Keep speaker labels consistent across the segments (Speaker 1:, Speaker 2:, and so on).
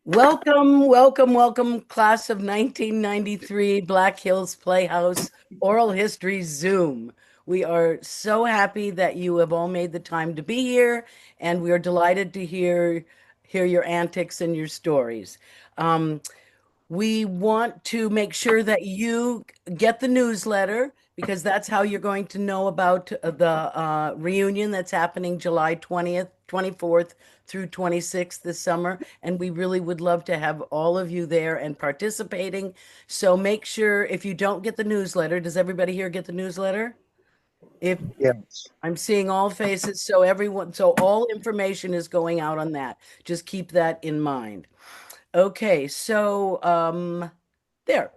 Speaker 1: Welcome, welcome, welcome, class of 1993, Black Hills Playhouse Oral History Zoom. We are so happy that you have all made the time to be here, and we are delighted to hear your antics and your stories. Um, we want to make sure that you get the newsletter because that's how you're going to know about the reunion that's happening July 20th, 24th through 26th this summer. And we really would love to have all of you there and participating. So make sure if you don't get the newsletter, does everybody here get the newsletter? If
Speaker 2: Yes.
Speaker 1: I'm seeing all faces, so all information is going out on that. Just keep that in mind. Okay, so there.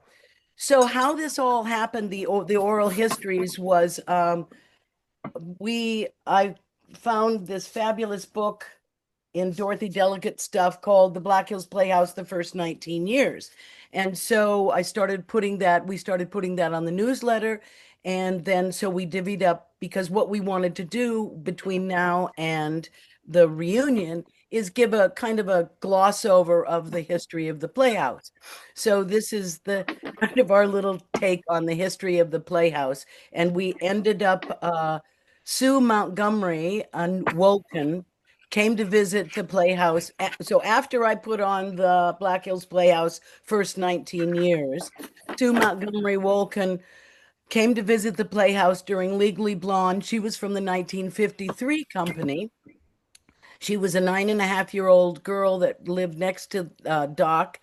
Speaker 1: So how this all happened, the oral histories was we I found this fabulous book in Dorothy Delicate stuff called The Black Hills Playhouse, the First 19 Years. And so we started putting that on the newsletter. And then so we divvied up because what we wanted to do between now and the reunion is give a kind of a gloss over of the history of the Playhouse. So this is the kind of our little take on the history of the Playhouse. And we ended up, Sue Montgomery and Woken came to visit the Playhouse. So after I put on the Black Hills Playhouse first 19 years, Sue Montgomery Wolken came to visit the Playhouse during Legally Blonde. She was from the 1953 company. She was a 9.5-year-old girl that lived next to Doc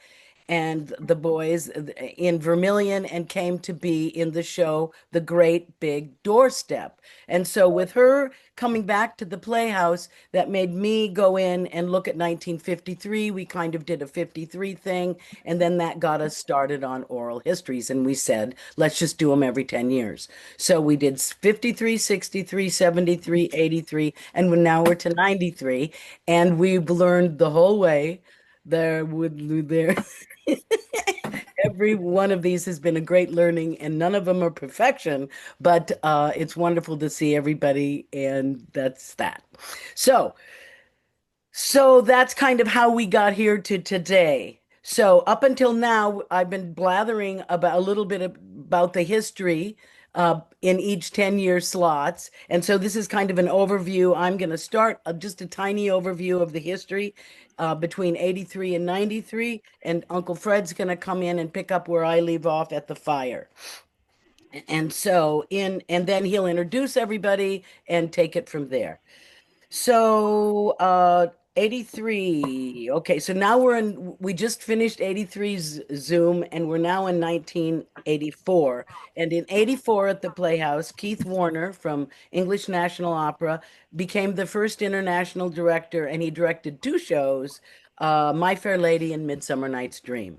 Speaker 1: and the boys in Vermilion and came to be in the show The Great Big Doorstep. And so with her coming back to the Playhouse, that made me go in and look at 1953. We kind of did a 53 thing, and then that got us started on oral histories. And we said, let's just do them every 10 years. So we did 53, 63, 73, 83, and now we're to 93. And we've learned the whole way there every one of these has been a great learning, and none of them are perfection, but it's wonderful to see everybody, and that's that. So, so that's kind of how we got here to today. So up until now, I've been blathering about a little bit about the history in each 10-year slots. And so this is kind of an overview. I'm going to start just a tiny overview of the history between 83 and 93. And Uncle Fred's going to come in and pick up where I leave off at the fire. And then he'll introduce everybody and take it from there. So, 83. Okay, so now we just finished 83's Zoom and we're now in 1984. And in 84 at the Playhouse, Keith Warner from English National Opera became the first international director, and he directed two shows, My Fair Lady and Midsummer Night's Dream.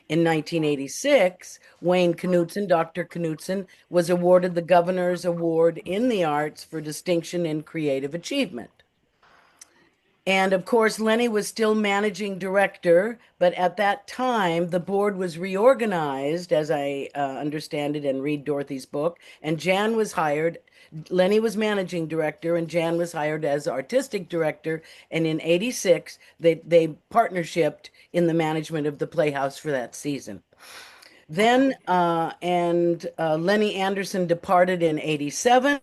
Speaker 1: In 1986, Wayne Knutson, Dr. Knutson, was awarded the Governor's Award in the Arts for distinction in creative achievement. And of course, Lenny was still managing director, but at that time, the board was reorganized, as I understand it and read Dorothy's book, and Jan was hired. Lenny was managing director, and Jan was hired as artistic director. And in 86, they partnershiped in the management of the Playhouse for that season. Then, Lenny Anderson departed in 87.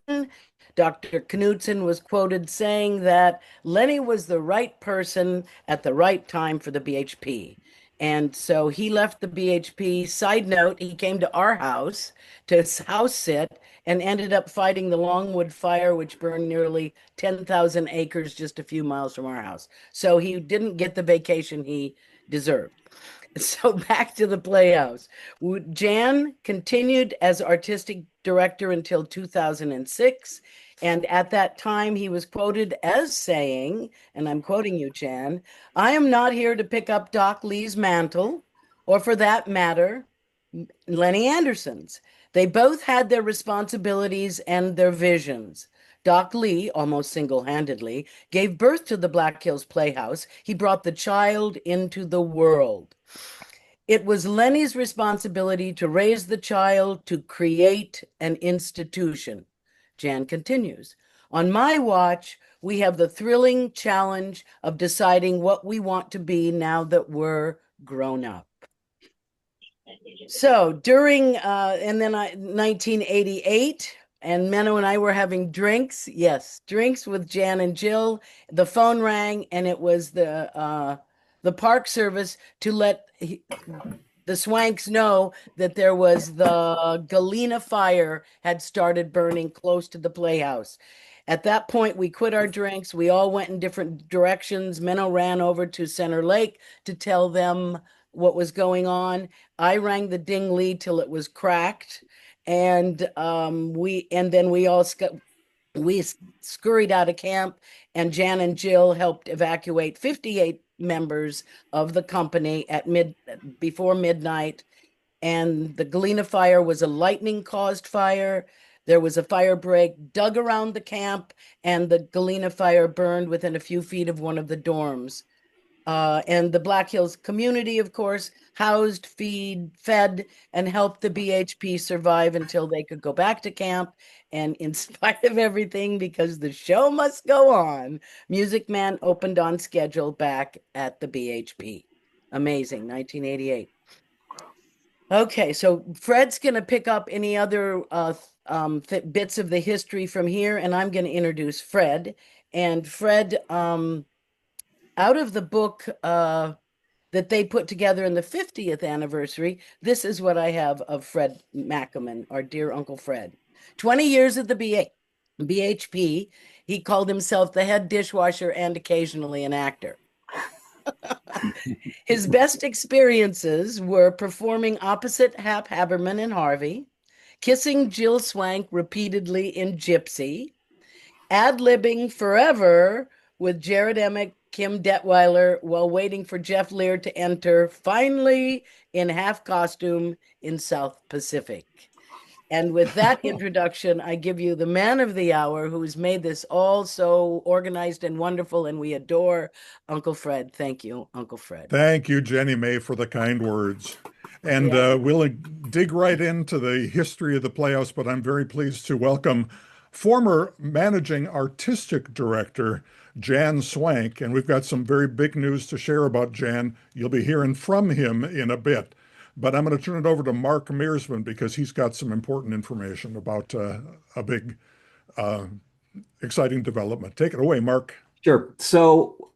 Speaker 1: Dr. Knudsen was quoted saying that Lenny was the right person at the right time for the BHP. And so he left the BHP. Side note, he came to our house to house sit and ended up fighting the Longwood Fire, which burned nearly 10,000 acres just a few miles from our house. So he didn't get the vacation he deserved. So back to the Playhouse. Jan continued as artistic director until 2006. And at that time, he was quoted as saying, and I'm quoting you, Jan, I am not here to pick up Doc Lee's mantle, or for that matter, Lenny Anderson's. They both had their responsibilities and their visions. Doc Lee, almost single-handedly, gave birth to the Black Hills Playhouse. He brought the child into the world. It was Lenny's responsibility to raise the child, to create an institution. Jan continues. On my watch, we have the thrilling challenge of deciding what we want to be now that we're grown up. So during, and then 1988, and Menno and I were having drinks. Yes, drinks with Jan and Jill. The phone rang, and it was the park service to let the Swanks know that there was the Galena fire had started burning close to the playhouse. At that point, we quit our drinks. We all went in different directions. Menno ran over to Center Lake to tell them what was going on. I rang the ding lead till it was cracked, and then we scurried out of camp, and Jan and Jill helped evacuate 58 members of the company at before midnight. And the Galena fire was a lightning caused fire. There was a fire break dug around the camp, and the Galena fire burned within a few feet of one of the dorms. And the Black Hills community, of course, housed, fed, and helped the BHP survive until they could go back to camp. And in spite of everything, because the show must go on, Music Man opened on schedule back at the BHP. Amazing, 1988. Okay, so Fred's going to pick up any other bits of the history from here, and I'm going to introduce Fred. And Fred, out of the book that they put together in the 50th anniversary, this is what I have of Fred Mackaman, our dear Uncle Fred. 20 years at the BHP, he called himself the head dishwasher and occasionally an actor. His best experiences were performing opposite Hap Haberman in Harvey, kissing Jill Swank repeatedly in Gypsy, ad-libbing forever with Jared Emick, Kim Detweiler, while waiting for Jeff Lear to enter, finally in half costume in South Pacific. And with that introduction, I give you the man of the hour who's made this all so organized and wonderful, and we adore Uncle Fred. Thank you, Uncle Fred.
Speaker 2: Thank you, Jenny Mae, for the kind words. And
Speaker 1: Yeah.
Speaker 2: we'll dig right into the history of the Playhouse, but I'm very pleased to welcome former managing artistic director Jan Swank. And we've got some very big news to share about Jan. You'll be hearing from him in a bit. But I'm going to turn it over to Mark Mearsman because he's got some important information about a big, uh, exciting development. Take it away, Mark.
Speaker 3: Sure. So,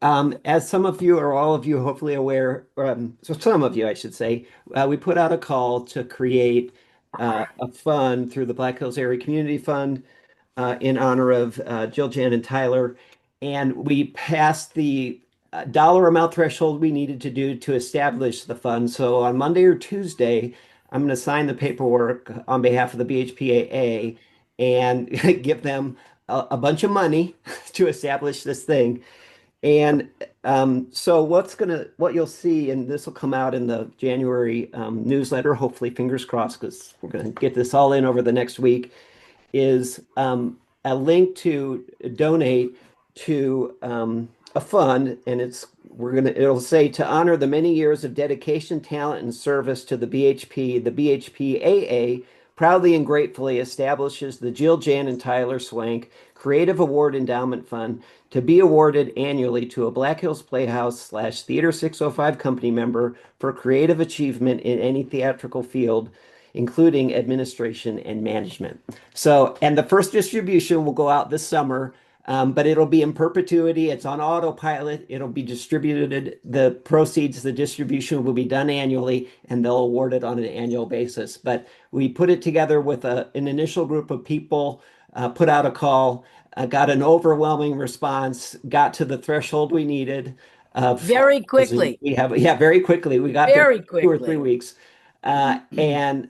Speaker 3: as some of you or all of you hopefully aware, so some of you, I should say, we put out a call to create a fund through the Black Hills Area Community Fund in honor of Jill, Jan, and Tyler. And we passed the dollar amount threshold we needed to do to establish the fund. So on Monday or Tuesday, I'm going to sign the paperwork on behalf of the BHPAA and give them a bunch of money to establish this thing. And so what you'll see, and this will come out in the January newsletter, hopefully, fingers crossed, because we're gonna get this all in over the next week, is a link to donate to a fund, and it'll say to honor the many years of dedication, talent, and service to the BHP. The BHPAA proudly and gratefully establishes the Jill, Jan, and Tyler Swank Creative Award Endowment Fund to be awarded annually to a Black Hills Playhouse / Theater 605 company member for creative achievement in any theatrical field, including administration and management. So, and the first distribution will go out this summer, but it'll be in perpetuity. It's on autopilot. It'll be distributed. The proceeds, the distribution will be done annually, and they'll award it on an annual basis. But we put it together with an initial group of people, put out a call, got an overwhelming response, got to the threshold we needed.
Speaker 1: Very quickly.
Speaker 3: Very quickly. We got
Speaker 1: Very
Speaker 3: there 2 or 3
Speaker 1: quickly.
Speaker 3: weeks. And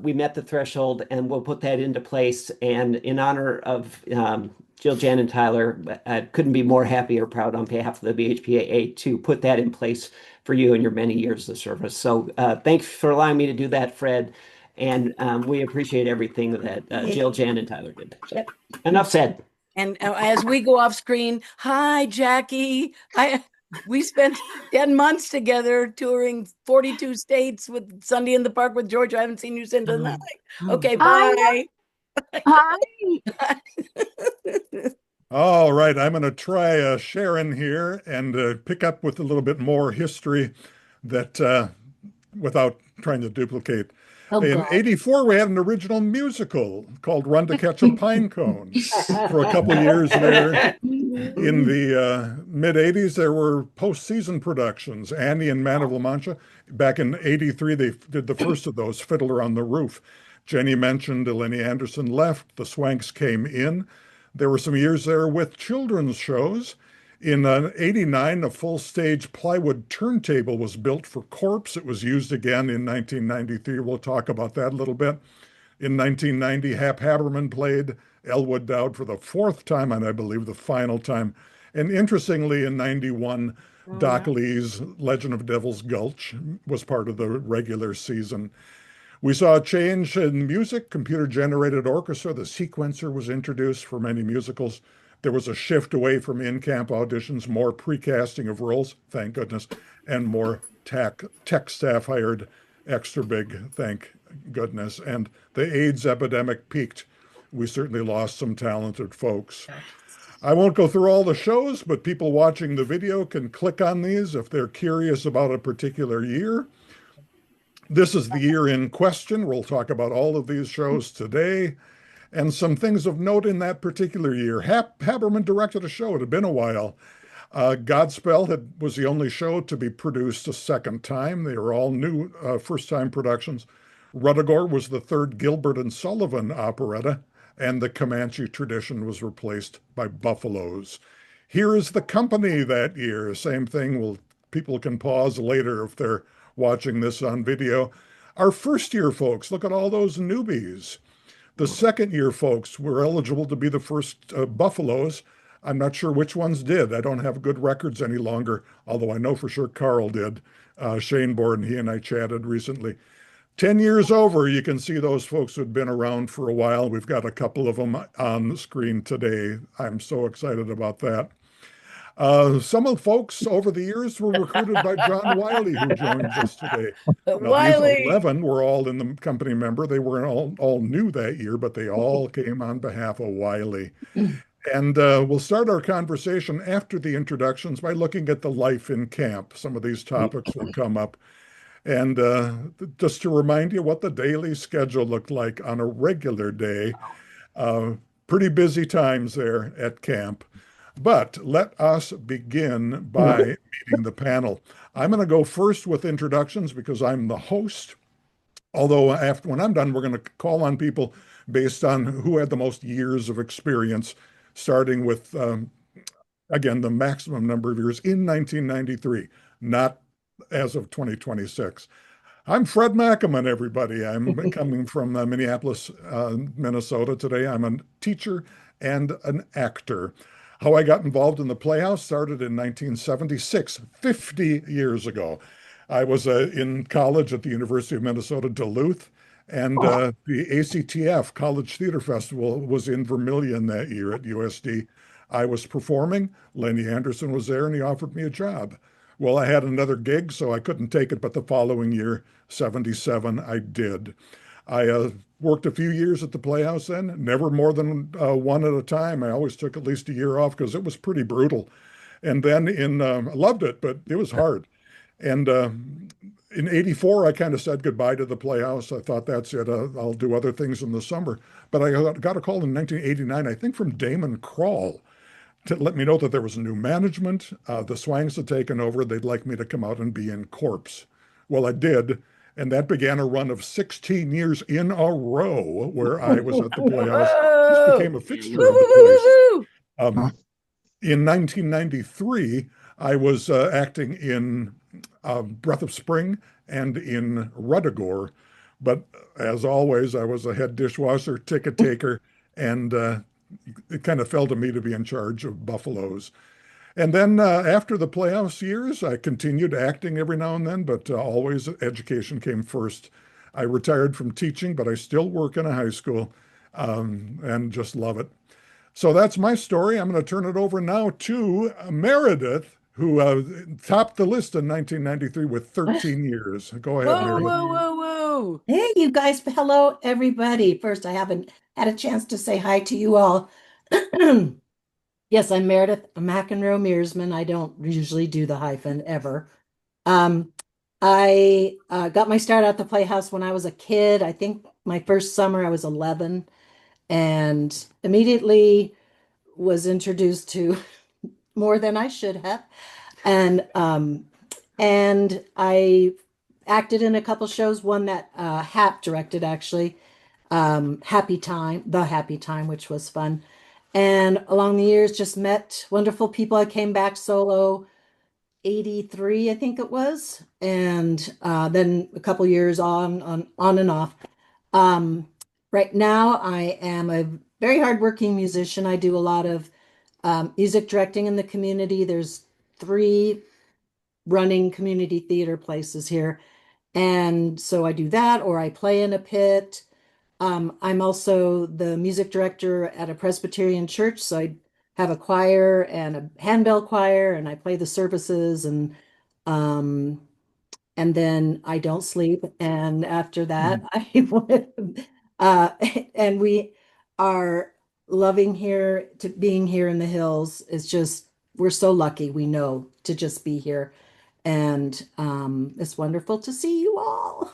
Speaker 3: we met the threshold, and we'll put that into place. And in honor of Jill, Jan, and Tyler, I couldn't be more happy or proud on behalf of the BHPAA to put that in place for you and your many years of service. So thanks for allowing me to do that, Fred. And we appreciate everything that Jill, Jan, and Tyler did. So, enough said.
Speaker 1: And as we go off screen, hi, Jackie. We spent 10 months together touring 42 states with Sunday in the Park with George. I haven't seen you since then. Okay, bye.
Speaker 4: Hi.
Speaker 2: All right, I'm going to try Sharon here and pick up with a little bit more history that without trying to duplicate.
Speaker 4: Oh
Speaker 2: In
Speaker 4: God.
Speaker 2: '84, we had an original musical called Run to Catch a Pine Cone for a couple years there. In the mid '80s, there were postseason productions. Annie and Man of La Mancha. Back in '83, they did the first of those, Fiddler on the Roof. Jenny mentioned Eleni Anderson left. The Swanks came in. There were some years there with children's shows. In '89, a full stage plywood turntable was built for Corpse. It was used again in 1993. We'll talk about that a little bit. In 1990, Hap Haberman played Elwood Dowd for the fourth time, and I believe the final time. And interestingly, in '91,
Speaker 1: Oh,
Speaker 2: Doc
Speaker 1: yeah.
Speaker 2: Lee's Legend of Devil's Gulch was part of the regular season. We saw a change in music, computer generated orchestra. The sequencer was introduced for many musicals. There was a shift away from in camp auditions, more pre-casting of roles, thank goodness, and more tech staff hired extra big, thank goodness. And the AIDS epidemic peaked. We certainly lost some talented folks. I won't go through all the shows, but people watching the video can click on these if they're curious about a particular year. This is the year in question. We'll talk about all of these shows today and some things of note in that particular year. Haberman directed a show. It had been a while. Godspell was the only show to be produced a second time. They were all new first-time productions. Ruddigore was the third Gilbert and Sullivan operetta, and the Comanche tradition was replaced by Buffaloes. Here is the company that year. Same thing. People can pause later if they're watching this on video. Our first year folks, look at all those newbies. The second year folks were eligible to be the first Buffaloes. I'm not sure which ones did. I don't have good records any longer, although I know for sure Carl did. Shane Borden, he and I chatted recently. 10 years over, you can see those folks who'd been around for a while. We've got a couple of them on the screen today. I'm so excited about that. Some of the folks over the years were recruited by John Wiley, who joins us today. Now, these
Speaker 1: Wiley.
Speaker 2: 11 were all in the company member. They weren't all new that year, but they all came on behalf of Wiley. And we'll start our conversation after the introductions by looking at the life in camp. Some of these topics will come up. And just to remind you what the daily schedule looked like on a regular day, uh, pretty busy times there at camp. But let us begin by meeting the panel. I'm going to go first with introductions because I'm the host. Although when I'm done, we're going to call on people based on who had the most years of experience, starting with, again, the maximum number of years in 1993, not as of 2026. I'm Fred McEman, everybody. I'm coming from Minneapolis, Minnesota today. I'm a teacher and an actor. How I got involved in the Playhouse started in 1976, 50 years ago. I was in college at the University of Minnesota, Duluth, and the ACTF, College Theater Festival, was in Vermillion that year at USD. I was performing. Lenny Anderson was there, and he offered me a job. Well, I had another gig, so I couldn't take it, but the following year, 77, I did. I worked a few years at the Playhouse then, never more than one at a time. I always took at least a year off because it was pretty brutal. And then I loved it, but it was hard. And in '84, I kind of said goodbye to the Playhouse. I thought that's it. I'll do other things in the summer. But I got a call in 1989, I think from Damon Krall, to let me know that there was new management. The Swangs had taken over. They'd like me to come out and be in Corpse. Well, I did. And that began a run of 16 years in a row where I was at the Playhouse. Just
Speaker 1: Whoa.
Speaker 2: became a
Speaker 1: Woo,
Speaker 2: fixture
Speaker 1: woo,
Speaker 2: of the
Speaker 1: woo,
Speaker 2: place.
Speaker 1: woo, woo.
Speaker 2: In 1993, I was acting in Breath of Spring and in Ruddigore. But as always, I was a head dishwasher, ticket taker, and it kind of fell to me to be in charge of Buffaloes. And then after the Playhouse years, I continued acting every now and then, but always education came first. I retired from teaching, but I still work in a high school and just love it. So that's my story. I'm going to turn it over now to Meredith, who topped the list in 1993 with 13 years. Go ahead,
Speaker 1: Whoa,
Speaker 2: Meredith.
Speaker 1: whoa, whoa, whoa.
Speaker 4: Hey, you guys. Hello, everybody. First, I haven't had a chance to say hi to you all. Yes, I'm Meredith McEnroe Mearsman. I don't usually do the hyphen ever. Um, I got my start at the Playhouse when I was a kid. I think my first summer I was 11 and immediately was introduced to more than I should have. And I acted in a couple shows, one that Hap directed actually, The Happy Time, which was fun. And along the years, just met wonderful people. I came back solo 83, I think it was, and then a couple years on and off. Um, right now, I am a very hardworking musician. I do a lot of music directing in the community. There's three running community theater places here, and so I do that, or I play in a pit. I'm also the music director at a Presbyterian church, so I have a choir and a handbell choir, and I play the services, um, and then I don't sleep. And after that, uh, and we are loving here to being here in the hills. It's just we're so lucky, we know, to just be here, and it's wonderful to see you all.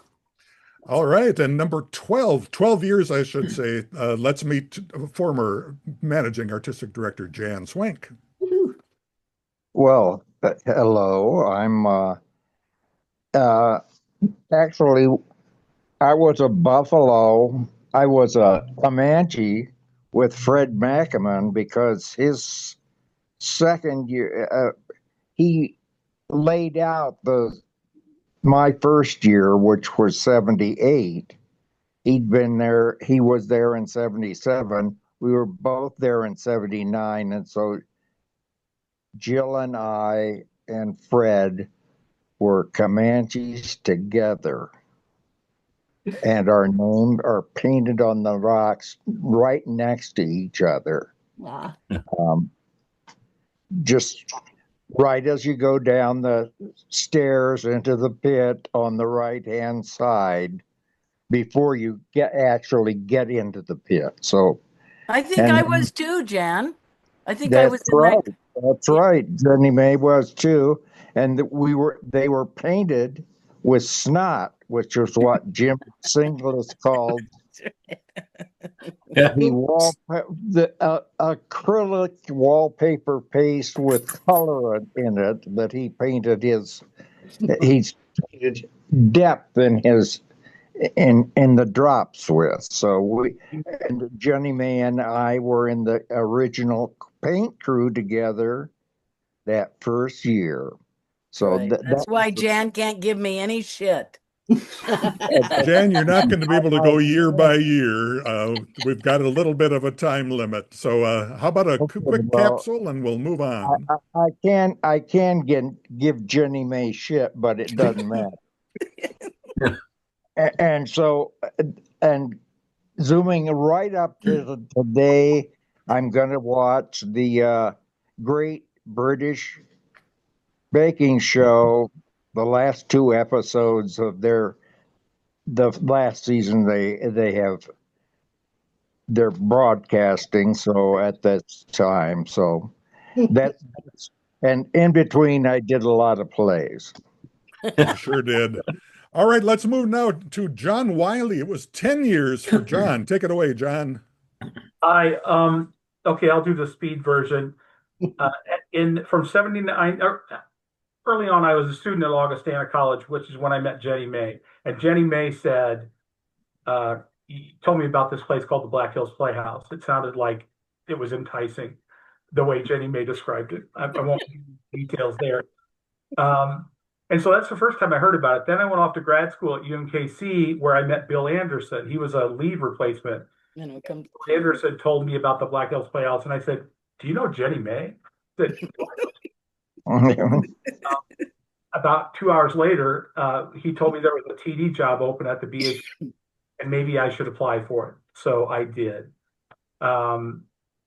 Speaker 2: All right. And number 12, 12 years, I should say. Let's meet former managing artistic director Jan Swank.
Speaker 5: Well, hello. I'm uh, actually, I was a Buffalo. I was a Comanche with Fred McAman because his second year, he laid out the my first year, which was 78. He'd been there, he was there in 77. We were both there in 79. And so Jill and I and Fred were Comanches together, and our names are painted on the rocks right next to each other.
Speaker 4: Ah,
Speaker 5: Um, just right as you go down the stairs into the pit on the right hand side before you actually get into the pit. So,
Speaker 1: I think I
Speaker 5: and
Speaker 1: was too, Jan. I think I
Speaker 5: that's
Speaker 1: was in that.
Speaker 5: right. That's
Speaker 1: Yeah.
Speaker 5: right. Jenny Mae was too, and they were painted with snot, which is what Jim Singles called
Speaker 6: Yeah.
Speaker 5: the acrylic wallpaper paste with color in it that he painted he's painted depth in his in the drops with. So we and Jenny Mae and I were in the original paint crew together that first year. So
Speaker 1: Right. That's
Speaker 5: that
Speaker 1: why Jan can't give me any shit.
Speaker 2: Jan, you're not going to be able to go year
Speaker 5: I,
Speaker 2: by year. We've got a little bit of a time limit. So, how about a
Speaker 5: okay,
Speaker 2: quick
Speaker 5: well,
Speaker 2: capsule and we'll move on?
Speaker 5: I can give Jenny Mae shit, but it doesn't matter. And so, and zooming right up to today, I'm going to watch the Great British Baking Show, the last two episodes of the last season they have they're broadcasting. So at this time, so that's and in between, I did a lot of plays.
Speaker 2: You sure did. All right, let's move now to John Wiley. It was 10 years for John. Take it away, John.
Speaker 6: I okay, I'll do the speed version. Uh, in from 79 early on, I was a student at Augustana College, which is when I met Jenny Mae. And Jenny Mae said, he told me about this place called the Black Hills Playhouse. It sounded like it was enticing the way Jenny Mae described it. I won't give you details there. And so that's the first time I heard about it. Then I went off to grad school at UMKC where I met Bill Anderson. He was a lead replacement.
Speaker 1: Come.
Speaker 6: Bill Anderson told me about the Black Hills Playhouse, and I said, "Do you know Jenny Mae?" He said, about 2 hours later, he told me there was a TD job open at the BHP, and maybe I should apply for it. So I did. Um,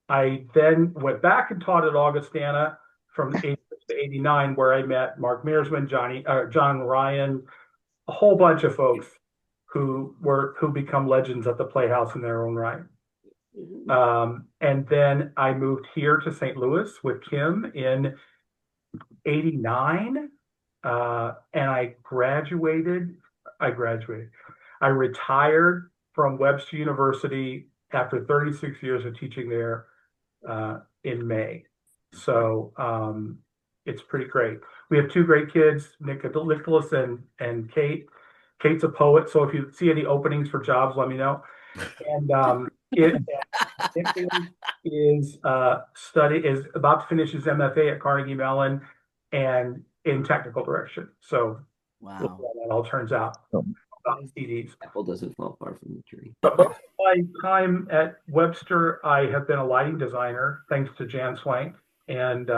Speaker 6: I then went back and taught at Augustana from 86 to 89, where I met Mark Mearsman, John Ryan, a whole bunch of folks who become legends at the Playhouse in their own right. And then I moved here to St. Louis with Kim in '89. And I graduated. I retired from Webster University after 36 years of teaching there in May. So it's pretty great. We have two great kids, Nicholas and Kate. Kate's a poet, so if you see any openings for jobs, let me know. And Nicholas is about to finish his MFA at Carnegie Mellon and in technical direction. So we'll see
Speaker 1: Wow.
Speaker 6: how that all turns out. About CDs.
Speaker 3: Apple doesn't fall far from the tree.
Speaker 6: But most of my time at Webster, I have been a lighting designer, thanks to Jan Swank, and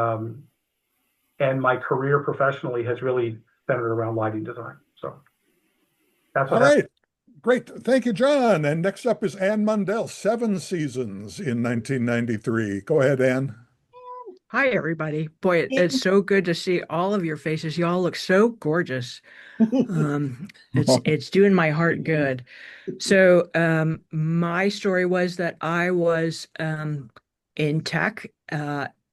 Speaker 6: my career professionally has really centered around lighting design. So that's
Speaker 2: All
Speaker 6: what happened.
Speaker 2: right. Great. Thank you, John. And next up is Ann Mundell, 7 seasons in 1993. Go ahead, Ann.
Speaker 7: Hi, everybody. Boy, it's so good to see all of your faces. You all look so gorgeous. It's doing my heart good. So, my story was that I was in tech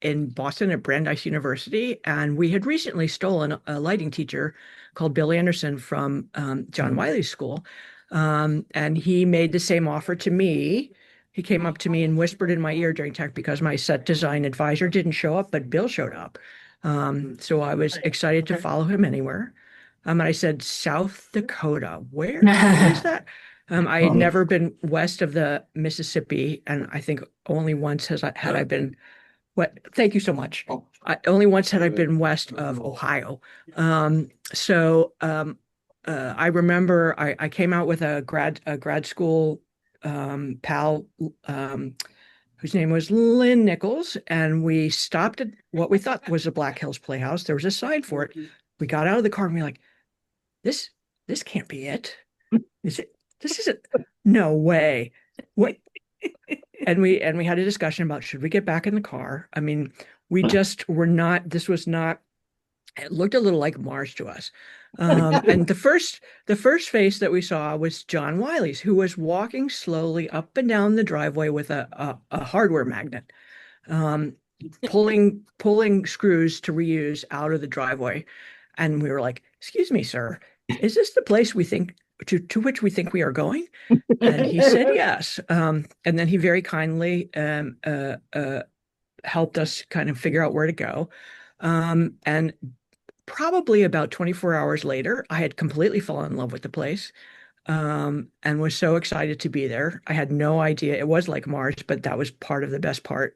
Speaker 7: in Boston at Brandeis University, and we had recently stolen a lighting teacher called Bill Anderson from John Wiley's school. And he made the same offer to me. He came up to me and whispered in my ear during tech because my set design advisor didn't show up, but Bill showed up. So I was excited to follow him anywhere. And I said, South Dakota, where is that? I had never been west of the Mississippi, and I think only once had I been. What? Thank you so much. Only once had I been west of Ohio. I remember I came out with a grad school pal whose name was Lynn Nichols, and we stopped at what we thought was the Black Hills Playhouse. There was a sign for it. We got out of the car and we were like, this can't be it. Is it? This isn't. No way. What? And we had a discussion about should we get back in the car? I mean, we just were not. This was not. It looked a little like Mars to us. And the first face that we saw was John Wiley's, who was walking slowly up and down the driveway with a hardware magnet, pulling screws to reuse out of the driveway. And we were like, "Excuse me, sir, is this the place we think to which we think we are going?" And he said yes. And then he very kindly helped us kind of figure out where to go. And probably about 24 hours later, I had completely fallen in love with the place, and was so excited to be there. I had no idea it was like Mars, but that was part of the best part.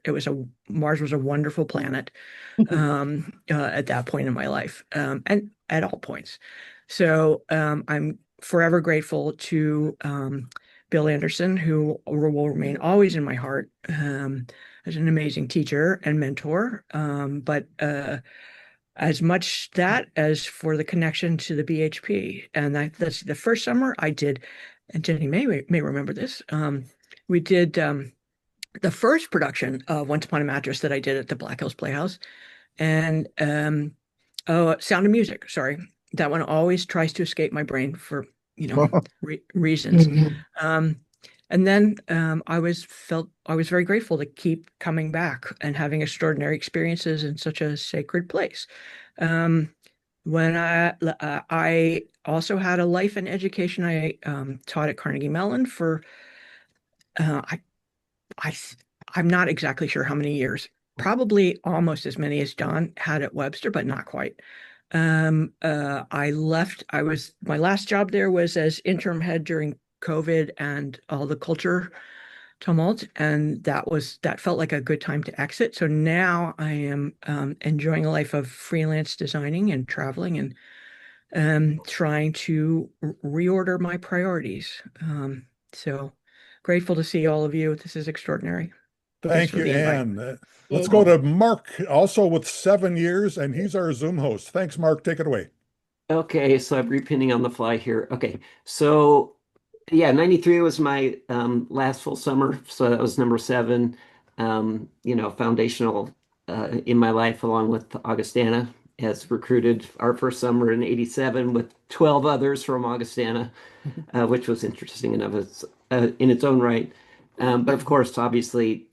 Speaker 7: Mars was a wonderful planet at that point in my life, and at all points. So I'm forever grateful to Bill Anderson, who will remain always in my heart as an amazing teacher and mentor. But as much that as for the connection to the BHP. And that's the first summer I did, and Jenny may remember this. We did the first production of Once Upon a Mattress that I did at the Black Hills Playhouse. And Sound of Music, sorry. That one always tries to escape my brain for, reasons. And then I was very grateful to keep coming back and having extraordinary experiences in such a sacred place. When I also had a life and education, I taught at Carnegie Mellon for I'm not exactly sure how many years, probably almost as many as John had at Webster, but not quite. I left. My last job there was as interim head during COVID and all the culture tumult, and that felt like a good time to exit. So now I am enjoying a life of freelance designing and traveling and trying to reorder my priorities. So grateful to see all of you. This is extraordinary.
Speaker 2: Thank you, Ann. Let's go to Mark, also with 7 years, and he's our Zoom host. Thanks, Mark. Take it away.
Speaker 3: Okay, so I'm repinning on the fly here. Okay, so yeah, 93 was my last full summer, so that was number 7. Foundational in my life, along with Augustana, has recruited our first summer in '87 with 12 others from Augustana, which was interesting enough in its own right. But of course, obviously,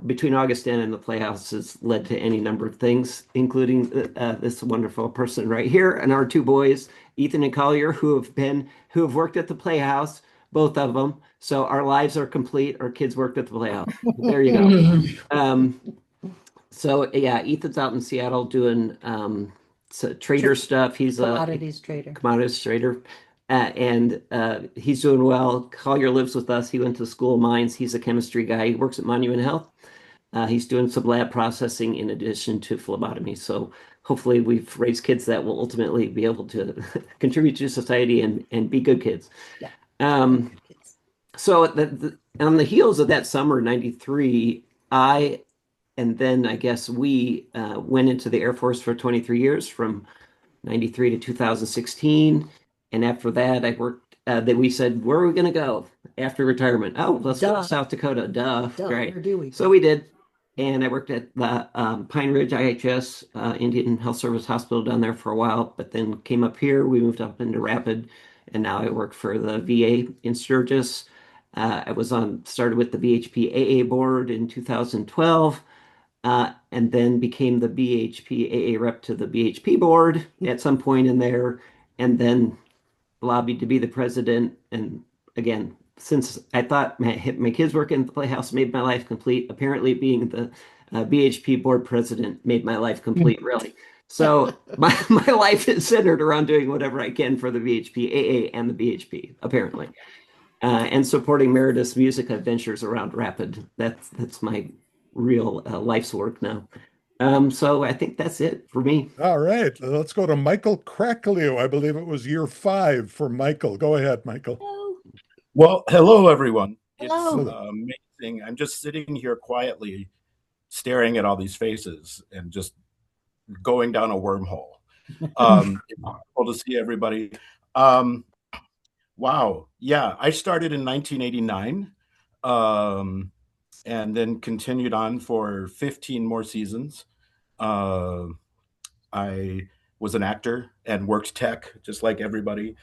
Speaker 3: between Augustana and the Playhouse has led to any number of things, including this wonderful person right here and our two boys, Ethan and Collier, who have worked at the Playhouse, both of them. So our lives are complete. Our kids worked at the Playhouse. There you go. Um, so yeah, Ethan's out in Seattle doing trader stuff. He's a
Speaker 4: Commodities trader.
Speaker 3: commodities trader. And he's doing well. Collier lives with us. He went to School of Mines. He's a chemistry guy. He works at Monument Health. He's doing some lab processing in addition to phlebotomy. So hopefully we've raised kids that will ultimately be able to contribute to society and be good kids.
Speaker 4: Yeah.
Speaker 3: So on the heels of that summer, 93, and then I guess we went into the Air Force for 23 years from 93 to 2016. And after that, I worked, then we said, where are we going to go after retirement? Oh, let's go to South Dakota. Duh. Great.
Speaker 4: Where do we
Speaker 3: So
Speaker 4: go?
Speaker 3: we did. And I worked at the Pine Ridge IHS, Indian Health Service Hospital down there for a while, but then came up here. We moved up into Rapid, and now I work for the VA in Sturgis. Started with the BHP AA board in 2012, and then became the BHP AA rep to the BHP board at some point in there, and then lobbied to be the president. And again, since I thought my kids working at the Playhouse made my life complete, apparently being the BHP board president made my life complete, really. So my life is centered around doing whatever I can for the BHP AA and the BHP, apparently. And supporting Meredith's music adventures around Rapid. That's my real life's work now. So I think that's it for me.
Speaker 2: All right, let's go to Michael Cracklew. I believe it was year 5 for Michael. Go ahead, Michael.
Speaker 4: Hello.
Speaker 8: Well, hello, everyone. It's
Speaker 4: Hello.
Speaker 8: amazing. I'm just sitting here quietly staring at all these faces and just going down a wormhole. It's wonderful to see everybody. Wow. Yeah, I started in 1989 and then continued on for 15 more seasons. Uh, I was an actor and worked tech just like everybody.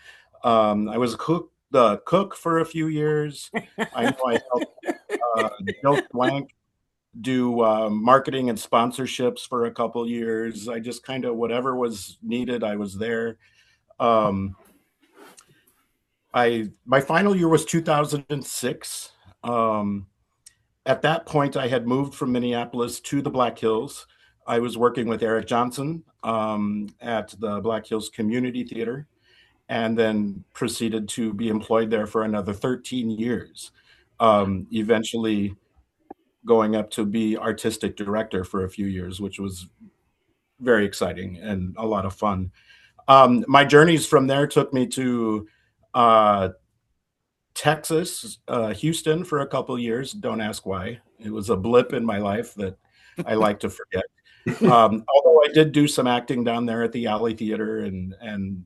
Speaker 8: I was the cook for a few years. I know I helped Joe Swank do marketing and sponsorships for a couple years. I just kind of whatever was needed, I was there. Um, my final year was 2006. At that point, I had moved from Minneapolis to the Black Hills. I was working with Eric Johnson at the Black Hills Community Theater, and then proceeded to be employed there for another 13 years. Eventually going up to be artistic director for a few years, which was very exciting and a lot of fun. My journeys from there took me to Texas, Houston for a couple years. Don't ask why. It was a blip in my life that I like to forget. Although I did do some acting down there at the Alley Theater, and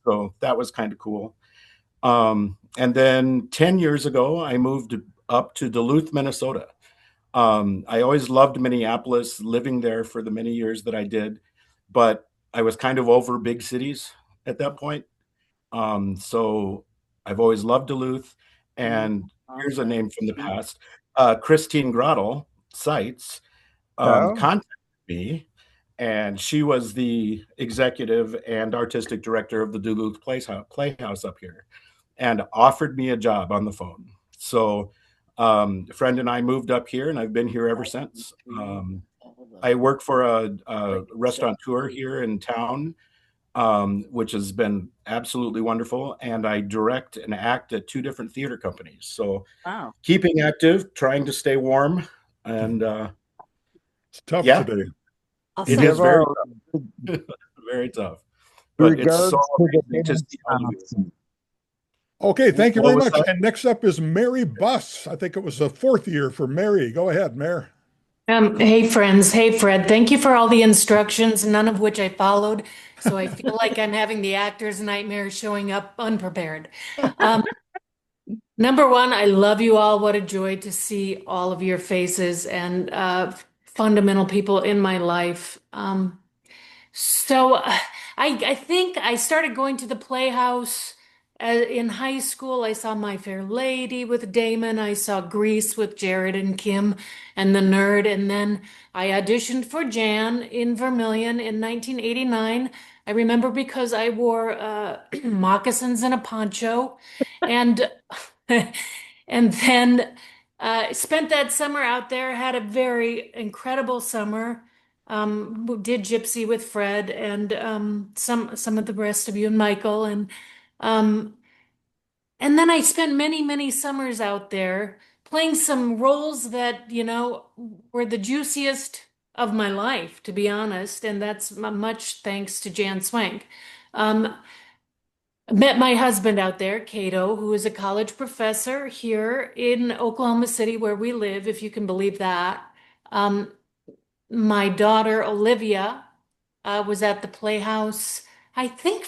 Speaker 8: so that was kind of cool. And then 10 years ago, I moved up to Duluth, Minnesota. I always loved Minneapolis, living there for the many years that I did, but I was kind of over big cities at that point. So I've always loved Duluth. And here's a name from the past. Christine Grottel Seitz
Speaker 5: Oh,
Speaker 8: contacted me, and she was the executive and artistic director of the Duluth Playhouse up here, and offered me a job on the phone. So a friend and I moved up here, and I've been here ever since. I work for a restaurateur here in town, which has been absolutely wonderful. And I direct and act at 2 different theater companies. So
Speaker 1: Wow.
Speaker 8: keeping active, trying to stay warm, and
Speaker 2: It's tough
Speaker 8: yeah,
Speaker 2: today.
Speaker 8: it
Speaker 4: Awesome.
Speaker 8: is very
Speaker 5: our
Speaker 8: tough. Very tough. But it's
Speaker 5: regards
Speaker 8: so
Speaker 5: to the
Speaker 8: amazing to see all of you.
Speaker 5: Wisconsin.
Speaker 2: Okay, thank you
Speaker 8: What
Speaker 2: very
Speaker 8: was
Speaker 2: much.
Speaker 8: that?
Speaker 2: And next up is Mary Buss. I think it was the 4th year for Mary. Go ahead, Mary.
Speaker 9: Hey friends, hey Fred, thank you for all the instructions, none of which I followed. So I feel like I'm having the actor's nightmare showing up unprepared. Number one, I love you all. What a joy to see all of your faces and fundamental people in my life. So I think I started going to the Playhouse In high school, I saw My Fair Lady with Damon. I saw Grease with Jared and Kim and the Nerd. And then I auditioned for Jan in Vermilion in 1989. I remember because I wore moccasins and a poncho. And and then spent that summer out there, had a very incredible summer. Did Gypsy with Fred and some of the rest of you and Michael um, and then I spent many, many summers out there playing some roles that, were the juiciest of my life, to be honest. And that's much thanks to Jan Swank. Um, Met my husband out there, Cato, who is a college professor here in Oklahoma City, where we live, if you can believe that. Um, my daughter, Olivia, was at the Playhouse. I think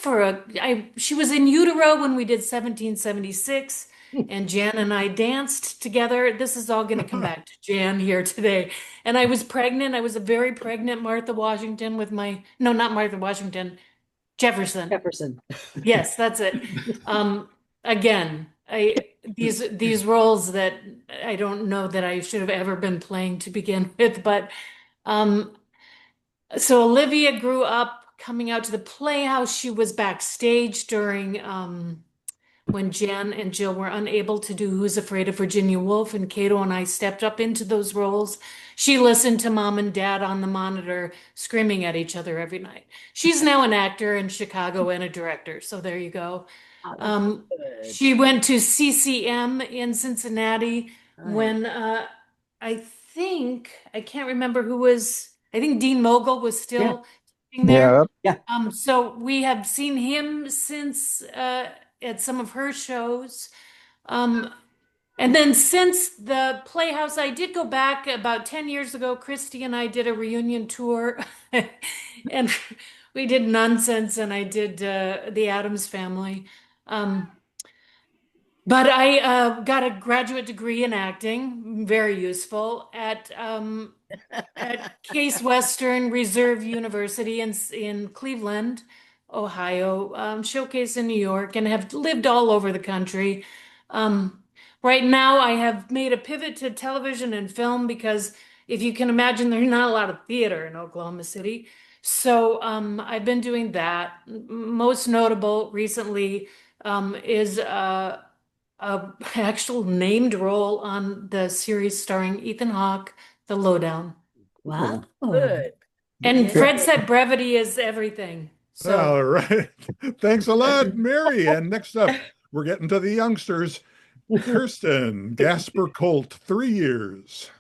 Speaker 9: she was in utero when we did 1776, and Jan and I danced together. This is all going to come back to Jan here today. And I was pregnant. I was a very pregnant Martha Washington with no, not Martha Washington, Jefferson.
Speaker 4: Jefferson.
Speaker 9: Yes, that's it. Again, these roles that I don't know that I should have ever been playing to begin with, but um, so Olivia grew up coming out to the Playhouse. She was backstage during when Jan and Jill were unable to do Who's Afraid of Virginia Woolf, and Cato and I stepped up into those roles. She listened to mom and dad on the monitor screaming at each other every night. She's now an actor in Chicago and a director, so there you go.
Speaker 1: Good.
Speaker 9: She went to CCM in Cincinnati when I can't remember who was, I think Dean Mogul was still teaching there.
Speaker 5: Yeah,
Speaker 9: So we have seen him since at some of her shows. And then since the Playhouse, I did go back about 10 years ago. Christy and I did a reunion tour and we did Nonsense and I did The Addams Family. But I got a graduate degree in acting, very useful, at Case Western Reserve University in Cleveland, Ohio, Showcase in New York, and have lived all over the country. Right now, I have made a pivot to television and film because if you can imagine, there's not a lot of theater in Oklahoma City. So I've been doing that. Most notable recently is a actual named role on the series starring Ethan Hawke, The Lowdown.
Speaker 4: Wow.
Speaker 1: Good.
Speaker 9: And
Speaker 1: Yeah.
Speaker 9: Fred said brevity is everything. So
Speaker 2: All right. Thanks a lot, Mary. And next up, we're getting to the youngsters. Kirsten, Gasper Colt, 3 years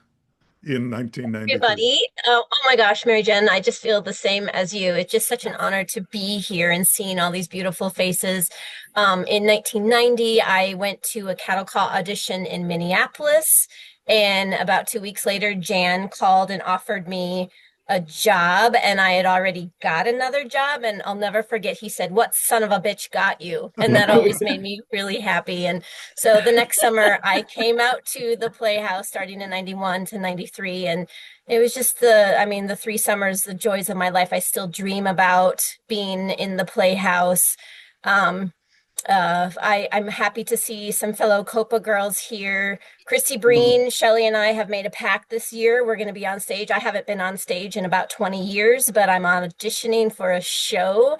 Speaker 2: in 1993.
Speaker 10: Everybody. Oh my gosh, Mary Jen, I just feel the same as you. It's just such an honor to be here and seeing all these beautiful faces. In 1990, I went to a cattle call audition in Minneapolis, and about 2 weeks later, Jan called and offered me a job, and I had already got another job, and I'll never forget, he said, "What son of a bitch got you?" And that always made me really happy. And so the next summer I came out to the Playhouse starting in 91 to 93, and it was just the 3 summers, the joys of my life. I still dream about being in the Playhouse. I'm happy to see some fellow Copa girls here. Christy Breen, Shelley, and I have made a pact this year. We're going to be on stage. I haven't been on stage in about 20 years, but I'm auditioning for a show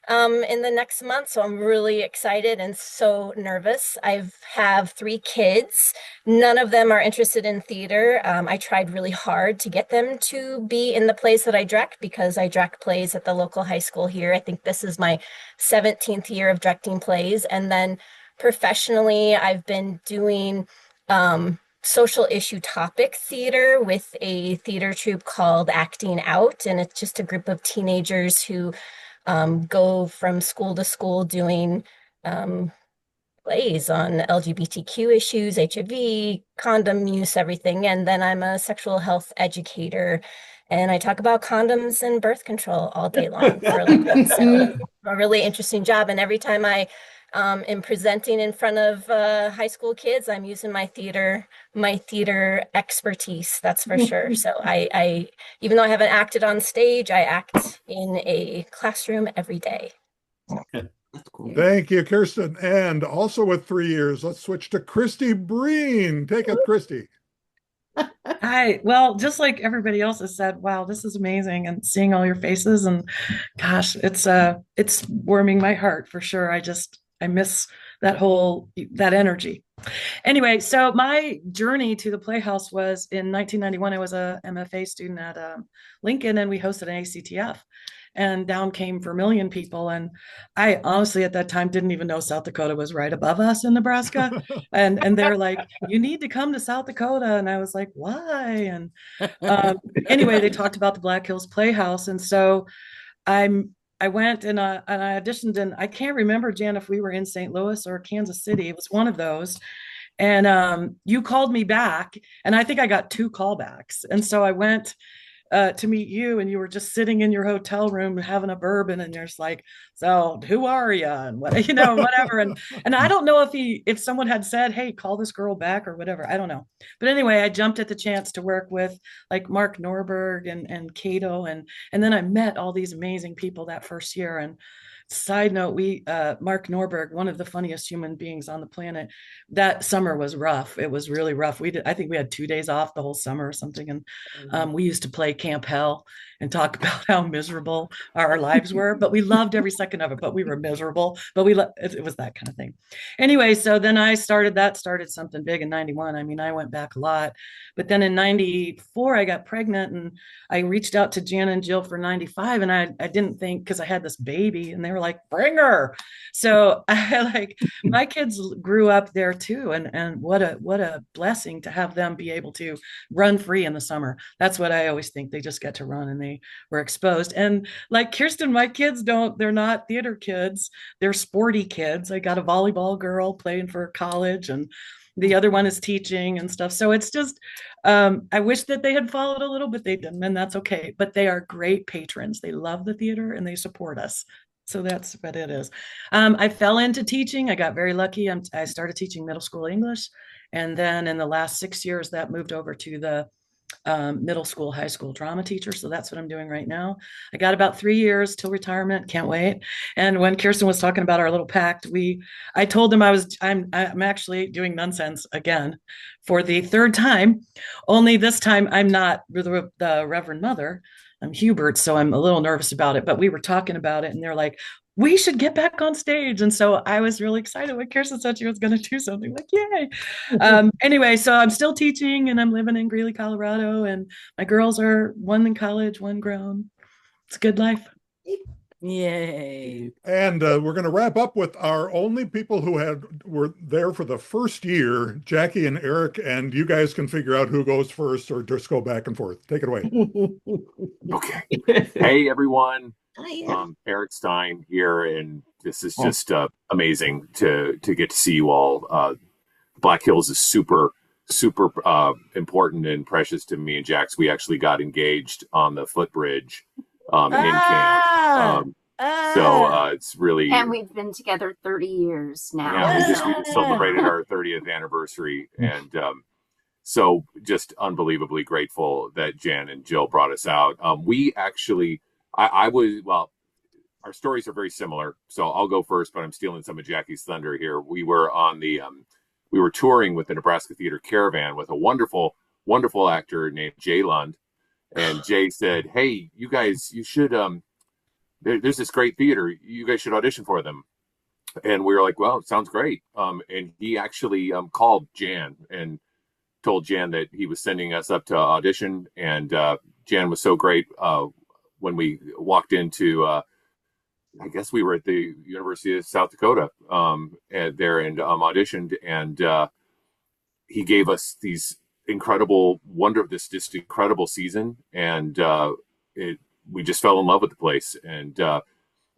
Speaker 10: in the next month. So I'm really excited and so nervous. I have 3 kids. None of them are interested in theater. I tried really hard to get them to be in the plays that I direct because I direct plays at the local high school here. I think this is my 17th year of directing plays. And then professionally, I've been doing social issue topic theater with a theater troupe called Acting Out. And it's just a group of teenagers who go from school to school doing plays on LGBTQ issues, HIV, condom use, everything. And then I'm a sexual health educator and I talk about condoms and birth control all day long for a living. So a really interesting job. And every time I am presenting in front of high school kids, I'm using my theater expertise, that's for sure. So I even though I haven't acted on stage, I act in a classroom every day.
Speaker 3: That's cool.
Speaker 2: Thank you, Kirsten. And also with 3 years, let's switch to Christy Breen. Take it, Christy.
Speaker 11: Hi. Well, just like everybody else has said, wow, this is amazing, and seeing all your faces, and gosh, it's warming my heart for sure. I miss that energy. Anyway, so my journey to the Playhouse was in 1991. I was a MFA student at Lincoln, and we hosted an ACTF. And down came Vermilion people. And I honestly, at that time, didn't even know South Dakota was right above us in Nebraska. And they're like, you need to come to South Dakota. And I was like, why? And anyway, they talked about the Black Hills Playhouse. And so I went and I auditioned, and I can't remember, Jan, if we were in St. Louis or Kansas City. It was one of those. And you called me back, and I think I got 2 callbacks. And so I went to meet you, and you were just sitting in your hotel room having a bourbon, and you're just like, so who are you, and what, whatever. And I don't know if someone had said, hey, call this girl back or whatever, I don't know. But anyway, I jumped at the chance to work with like Mark Norberg and Cato, and then I met all these amazing people that first year. And side note, Mark Norberg, one of the funniest human beings on the planet, that summer was rough. It was really rough. I think we had 2 days off the whole summer or something. And we used to play Camp Hell and talk about how miserable our lives were, but we loved every second of it, but we were miserable, but it was that kind of thing. Anyway, so then I started something big in 91. I mean, I went back a lot, but then in 94, I got pregnant, and I reached out to Jan and Jill for 95. And I didn't think, because I had this baby, and they were like, bring her. So my kids grew up there too. And what a blessing to have them be able to run free in the summer. That's what I always think. They just get to run, and they were exposed. And like Kirsten, my kids they're not theater kids. They're sporty kids. I got a volleyball girl playing for college, and the other one is teaching and stuff. So it's just, I wish that they had followed a little, but they didn't, and that's okay. But they are great patrons. They love the theater, and they support us. So that's what it is. I fell into teaching. I got very lucky. I started teaching middle school English. And then in the last 6 years, that moved over to the middle school, high school drama teacher. So that's what I'm doing right now. I got about 3 years till retirement. Can't wait. And when Kirsten was talking about our little pact, I told him I'm actually doing nonsense again for the 3rd time. Only this time I'm not the Reverend Mother. I'm Hubert, so I'm a little nervous about it. But we were talking about it, and they're like, we should get back on stage. And so I was really excited when Kirsten said she was going to do something, like, yay. Anyway, so I'm still teaching, and I'm living in Greeley, Colorado. And my girls are one in college, one grown. It's a good life.
Speaker 1: Yay.
Speaker 2: And we're going to wrap up with our only people who were there for the first year, Jackie and Eric, and you guys can figure out who goes first or just go back and forth. Take it away.
Speaker 12: Okay. Hey, everyone.
Speaker 4: Hi.
Speaker 12: Eric Stein here, and this is just amazing to get to see you all. Black Hills is super important and precious to me and Jax. We actually got engaged on the footbridge in camp. So it's really,
Speaker 13: and we've been together 30 years now.
Speaker 12: Yeah, we just celebrated our 30th anniversary, and so just unbelievably grateful that Jan and Jill brought us out. We actually, our stories are very similar, so I'll go first, but I'm stealing some of Jackie's thunder here. We were on we were touring with the Nebraska Theater Caravan with a wonderful actor named Jay Lund. And Jay said, hey, you guys, you should, there's this great theater. You guys should audition for them. And we were like, well, it sounds great. And he actually called Jan and told Jan that he was sending us up to audition. And Jan was so great when we walked into, I guess we were at the University of South Dakota there and auditioned. And he gave us these incredible this incredible season, and we just fell in love with the place. And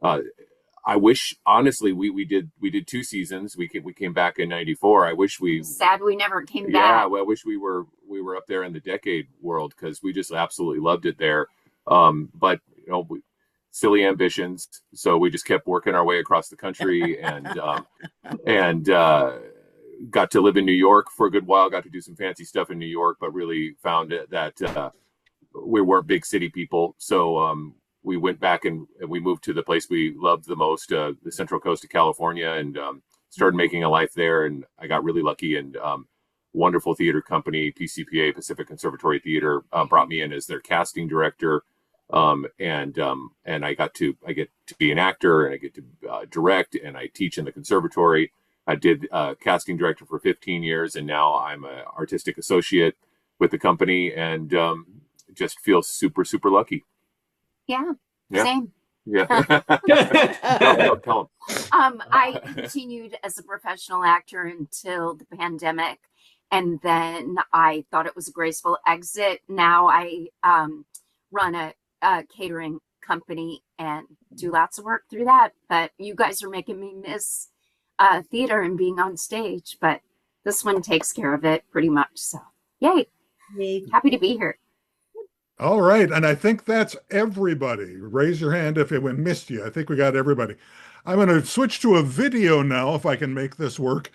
Speaker 12: I wish, honestly, we did 2 seasons. We came back in '94. I wish
Speaker 13: sad we never came back.
Speaker 12: Yeah, well, I wish we were up there in the decade world, because we just absolutely loved it there. But silly ambitions, so we just kept working our way across the country, and got to live in New York for a good while, got to do some fancy stuff in New York, but really found that we weren't big city people. So we went back and we moved to the place we loved the most, the Central Coast of California, and started making a life there. And I got really lucky, and wonderful theater company, PCPA, Pacific Conservatory Theater, brought me in as their casting director. And I get to be an actor, and I get to direct, and I teach in the conservatory. I did casting director for 15 years, and now I'm an artistic associate with the company, and just feel super, super lucky.
Speaker 13: Yeah,
Speaker 12: Yeah.
Speaker 13: same.
Speaker 12: Yeah. Tell them.
Speaker 13: I continued as a professional actor until the pandemic, and then I thought it was a graceful exit. Now I run a catering company and do lots of work through that. But you guys are making me miss theater and being on stage. But this one takes care of it pretty much. So, yay! Happy to be here.
Speaker 2: All right. And I think that's everybody. Raise your hand if we missed you. I think we got everybody. I'm going to switch to a video now, if I can make this work.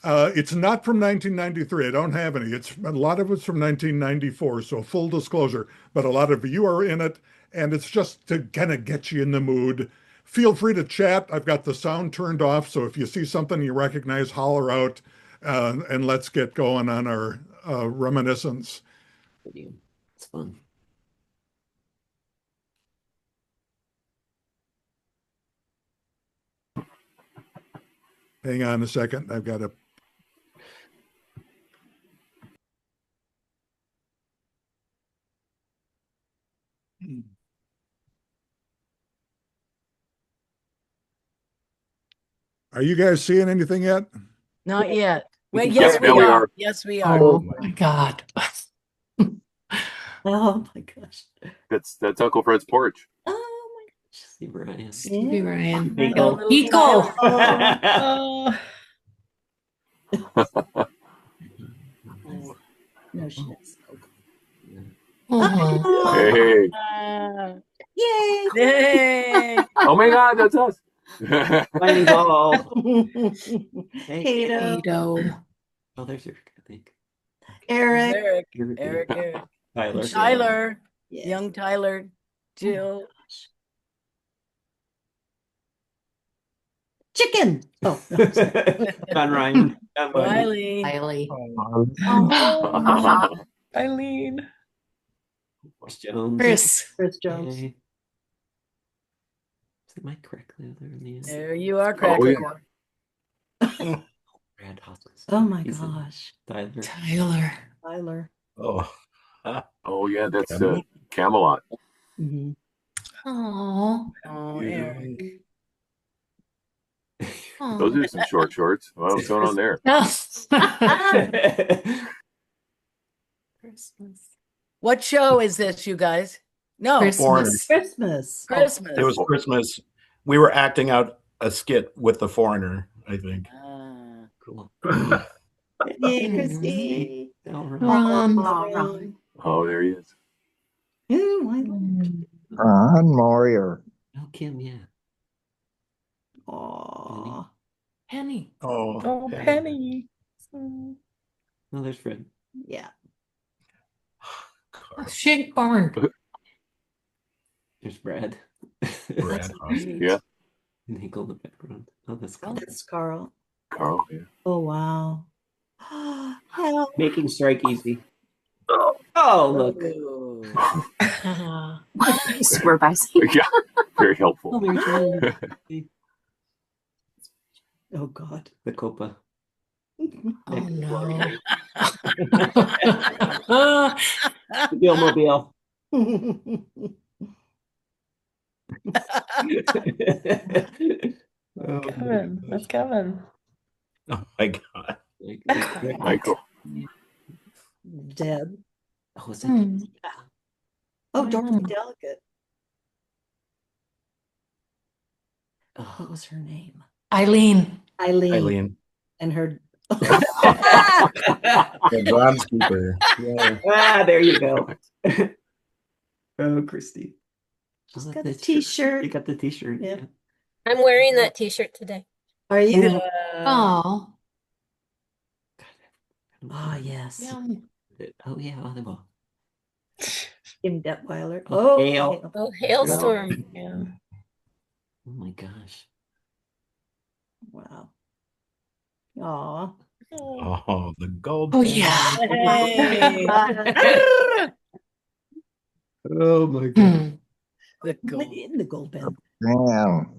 Speaker 2: It's not from 1993. I don't have any. A lot of it's from 1994. So full disclosure, but a lot of you are in it, and it's just to kind of get you in the mood. Feel free to chat. I've got the sound turned off. So if you see something you recognize, holler out, and let's get going on our reminiscence.
Speaker 3: It's fun.
Speaker 2: Hang on a second. I've got to. Are you guys seeing anything yet?
Speaker 1: Not yet. Well,
Speaker 12: Yes,
Speaker 1: yes, we
Speaker 12: now we
Speaker 1: are.
Speaker 12: are.
Speaker 1: Yes, we are.
Speaker 11: Oh my God.
Speaker 4: Oh my gosh.
Speaker 12: That's Uncle Fred's porch.
Speaker 4: Oh my
Speaker 3: See Brian.
Speaker 9: Stevie Ryan.
Speaker 1: I got a little
Speaker 9: Eagle.
Speaker 1: Tyler.
Speaker 11: Oh,
Speaker 4: No, she does.
Speaker 9: Oh.
Speaker 12: Hey.
Speaker 4: Yay!
Speaker 1: Yay!
Speaker 12: Oh my God, that's us.
Speaker 3: Finding ball. Hey.
Speaker 4: Kato,
Speaker 9: Kato.
Speaker 3: Oh, there's Eric, I think.
Speaker 4: Eric,
Speaker 1: Eric.
Speaker 3: Tyler.
Speaker 1: Tyler.
Speaker 4: Yes.
Speaker 1: Young Tyler. Jill.
Speaker 4: Chicken. Oh,
Speaker 3: John Ryan. John Bundy.
Speaker 1: Riley.
Speaker 9: Riley.
Speaker 11: oh, Eileen.
Speaker 3: Chris Jones.
Speaker 4: Chris Jones.
Speaker 3: Hey. Is it Mike correctly there in the end?
Speaker 1: There you are,
Speaker 12: Oh,
Speaker 1: Cracker.
Speaker 12: yeah.
Speaker 3: Brad Hoskins.
Speaker 4: Oh my
Speaker 3: He's in
Speaker 4: gosh.
Speaker 3: Tyler.
Speaker 4: Tyler.
Speaker 8: Oh.
Speaker 12: Oh yeah, that's Camelot.
Speaker 4: Mm-hmm.
Speaker 9: Oh.
Speaker 1: Oh, Eric.
Speaker 12: Those are some short shorts. Well, what's going on there?
Speaker 9: Christmas.
Speaker 1: What show is this, you guys? No.
Speaker 9: Christmas.
Speaker 4: Christmas.
Speaker 1: Christmas.
Speaker 8: It was Christmas. We were acting out a skit with the foreigner, I think.
Speaker 3: Cool.
Speaker 4: Yay, Christy.
Speaker 9: Ron.
Speaker 12: Oh, there he is.
Speaker 4: Oh my Lord.
Speaker 5: Ron Moyer.
Speaker 3: Oh, Kim, yeah.
Speaker 4: Aw.
Speaker 9: Penny.
Speaker 11: Oh, Penny.
Speaker 3: Oh, there's Fred.
Speaker 4: Yeah.
Speaker 9: Shake Barn.
Speaker 3: There's Brad.
Speaker 8: Brad Hoskins.
Speaker 12: Yeah.
Speaker 3: And Hinkle in the background. Oh, that's cool.
Speaker 4: That's Carl.
Speaker 12: Carl. Yeah.
Speaker 4: Oh wow. Help.
Speaker 3: Making strike easy. Oh, look.
Speaker 13: Swear by saying.
Speaker 12: Yeah. Very helpful.
Speaker 3: Oh, Mary Jane.
Speaker 4: Oh God.
Speaker 3: The Copa.
Speaker 9: Oh no.
Speaker 3: The Gilmobile.
Speaker 11: Kevin. That's Kevin.
Speaker 8: Oh my God.
Speaker 12: Michael.
Speaker 4: Deb.
Speaker 3: Oh, is that?
Speaker 4: Oh, Dorothy Delicate.
Speaker 3: Oh,
Speaker 4: What was her name?
Speaker 9: Eileen.
Speaker 3: Eileen.
Speaker 4: And her.
Speaker 8: The groundskeeper. Yeah.
Speaker 3: Ah, there you go. Oh, Christy.
Speaker 4: She's got the T-shirt.
Speaker 3: You got the T-shirt.
Speaker 4: Yeah.
Speaker 10: I'm wearing that T-shirt today.
Speaker 4: Are you?
Speaker 9: Oh.
Speaker 4: Oh yes.
Speaker 9: Yeah.
Speaker 3: Oh, yeah. Oh, the ball.
Speaker 4: Kim Detweiler. Oh,
Speaker 3: Hail.
Speaker 10: Oh, hailstorm.
Speaker 11: Yeah.
Speaker 3: Oh my gosh.
Speaker 4: wow. Aw.
Speaker 8: Oh, the gold.
Speaker 1: Oh
Speaker 8: pen.
Speaker 1: yeah.
Speaker 4: Hey.
Speaker 3: Oh my God.
Speaker 1: The
Speaker 4: What
Speaker 1: gold.
Speaker 4: in the gold pen?
Speaker 5: Damn.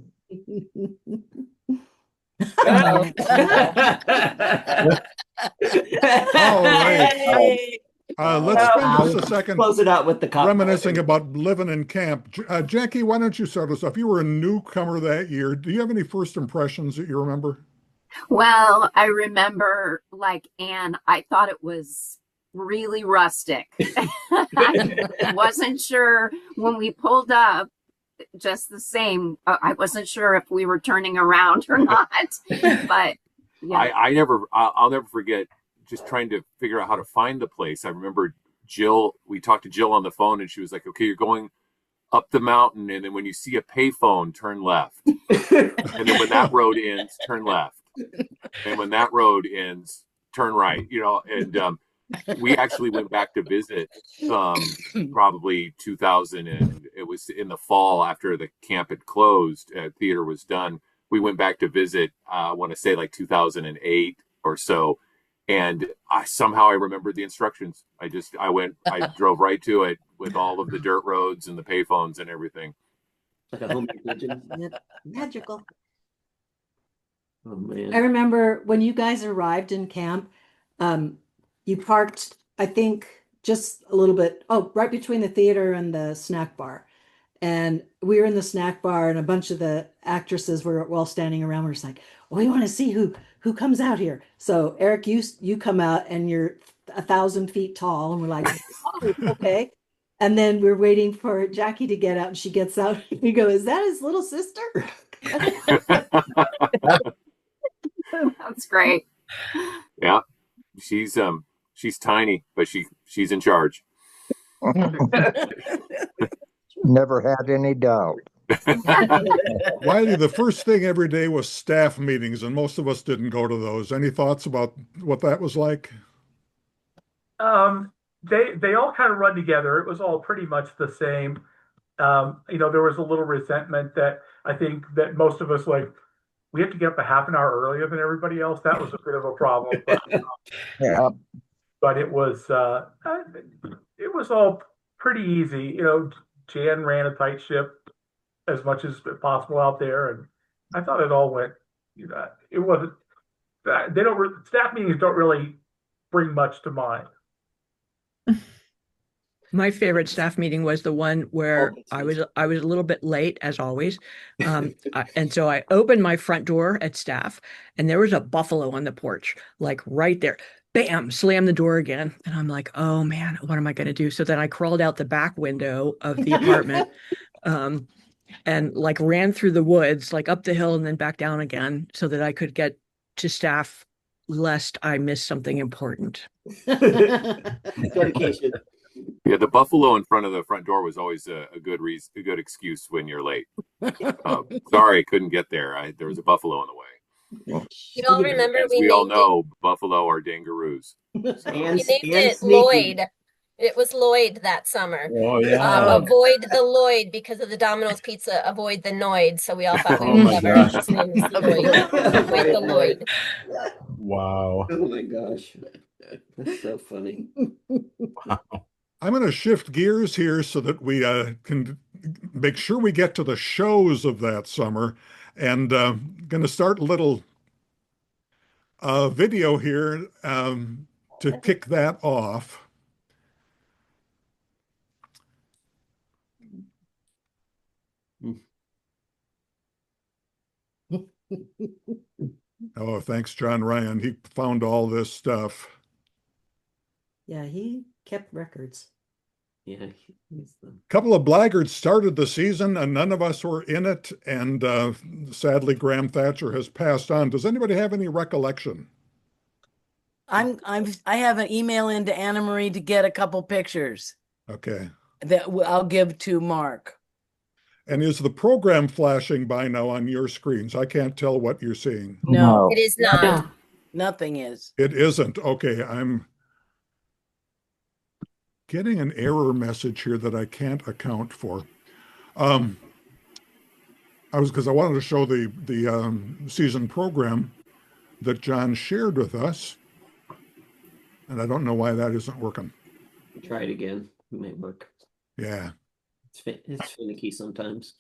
Speaker 10: Uh-oh.
Speaker 2: All right.
Speaker 1: Hey.
Speaker 2: Let's spend just a second
Speaker 3: Close it out with the
Speaker 2: reminiscing about living in camp. Jackie, why don't you start us off? You were a newcomer that year. Do you have any first impressions that you remember?
Speaker 13: Well, I remember, like Anne, I thought it was really rustic. I wasn't sure when we pulled up, just the same. I wasn't sure if we were turning around or not. But yeah.
Speaker 12: I'll never forget just trying to figure out how to find the place. I remember we talked to Jill on the phone and she was like, okay, you're going up the mountain. And then when you see a payphone, turn left. And then when that road ends, turn left. And when that road ends, turn right, and we actually went back to visit probably 2000, and it was in the fall after the camp had closed, theater was done. We went back to visit, I want to say like 2008 or so, and I remembered the instructions. I drove right to it with all of the dirt roads and the payphones and everything.
Speaker 3: Like a homemade pigeon.
Speaker 4: Magical.
Speaker 3: Oh man.
Speaker 4: I remember when you guys arrived in camp, you parked, I think, just a little bit, right between the theater and the snack bar. And we were in the snack bar, and a bunch of the actresses were all standing around. We're just like, we want to see who comes out here. So Eric, you come out, and you're 1,000 feet tall, and we're like, oh, okay. And then we're waiting for Jackie to get out, and she gets out. We go, is that his little sister?
Speaker 13: That's great.
Speaker 12: Yeah, she's tiny, but she's in charge.
Speaker 5: Never had any doubt.
Speaker 2: Wiley, the first thing every day was staff meetings, and most of us didn't go to those. Any thoughts about what that was like?
Speaker 6: They all kind of run together. It was all pretty much the same. There was a little resentment that I think that most of us we have to get up a half an hour earlier than everybody else. That was a bit of a problem,
Speaker 5: Yeah.
Speaker 6: but it was all pretty easy. Jan ran a tight ship as much as possible out there, and I thought it all went. It wasn't. Staff meetings don't really bring much to mind.
Speaker 7: My favorite staff meeting was the one where I was a little bit late, as always, and so I opened my front door at staff, and there was a buffalo on the porch, like right there. Bam! Slam the door again, and I'm like, "Oh man, what am I going to do?" So then I crawled out the back window of the apartment, and like ran through the woods, like up the hill and then back down again, so that I could get to staff, lest I miss something important.
Speaker 3: Dedication.
Speaker 12: Yeah, the buffalo in front of the front door was always a good excuse when you're late. Sorry, couldn't get there. There was a buffalo in the way.
Speaker 10: You all remember
Speaker 12: As we all know, buffalo are dangaroos. So.
Speaker 10: We named it Lloyd. It was Lloyd that summer.
Speaker 8: Oh yeah.
Speaker 10: Avoid the Lloyd because of the Domino's pizza. Avoid the Noid. So we all thought we were clever.
Speaker 8: gosh.
Speaker 10: His name is Lloyd. Avoid the Lloyd.
Speaker 8: Wow.
Speaker 3: Oh my gosh. That's so funny.
Speaker 2: I'm going to shift gears here so that we can make sure we get to the shows of that summer, and going to start a little video here to kick that off. Oh, thanks, John Ryan. He found all this stuff.
Speaker 4: Yeah, he kept records.
Speaker 3: Yeah.
Speaker 2: A couple of blaggards started the season, and none of us were in it. And sadly, Graham Thatcher has passed on. Does anybody have any recollection?
Speaker 1: I have an email into Anna Marie to get a couple pictures.
Speaker 2: Okay.
Speaker 1: That I'll give to Mark.
Speaker 2: And is the program flashing by now on your screens? I can't tell what you're seeing.
Speaker 1: No,
Speaker 10: it is not.
Speaker 1: Nothing is.
Speaker 2: It isn't. Okay, I'm getting an error message here that I can't account for. Because I wanted to show the season program that John shared with us, and I don't know why that isn't working.
Speaker 3: Try it again. It might work.
Speaker 2: Yeah.
Speaker 3: It's finicky sometimes.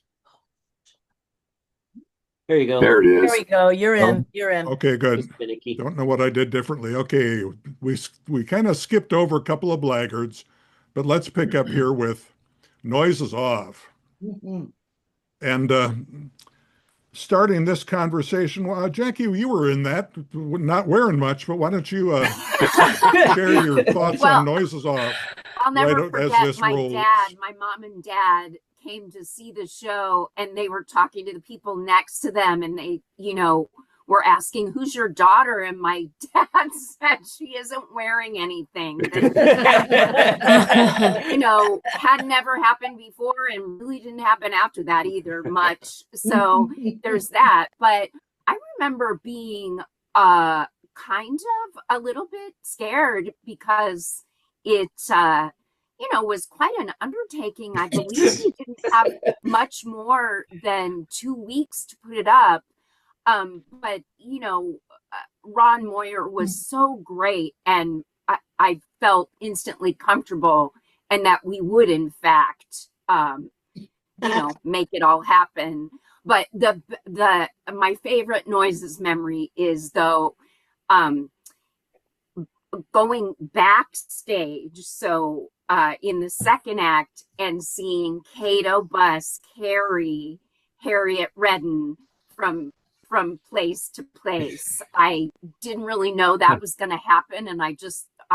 Speaker 3: There you go.
Speaker 12: There it
Speaker 1: There
Speaker 12: is.
Speaker 1: we go. You're in.
Speaker 2: Oh,
Speaker 1: You're in.
Speaker 2: Okay, good.
Speaker 3: It's finicky.
Speaker 2: Don't know what I did differently. Okay, we kind of skipped over a couple of laggards, but let's pick up here with noises off.
Speaker 4: Mhm.
Speaker 2: And starting this conversation, well, Jackie, you were in that, not wearing much, but why don't you share your thoughts on noises off?
Speaker 13: I'll never
Speaker 2: right as
Speaker 13: forget
Speaker 2: this
Speaker 13: my
Speaker 2: rolls.
Speaker 13: dad, my mom and dad came to see the show, and they were talking to the people next to them, and they, were asking, "Who's your daughter?" And my dad said, "She isn't wearing anything." Had never happened before, and really didn't happen after that either much. So there's that. But I remember being kind of a little bit scared because it was quite an undertaking. I believe we didn't have much more than 2 weeks to put it up. But Ron Moyer was so great, and I felt instantly comfortable, and that we would in fact make it all happen. But my favorite noises memory is though going backstage. So in the second act, and seeing Cato Bus carry Harriet Redden from place to place. I didn't really know that was going to happen, and I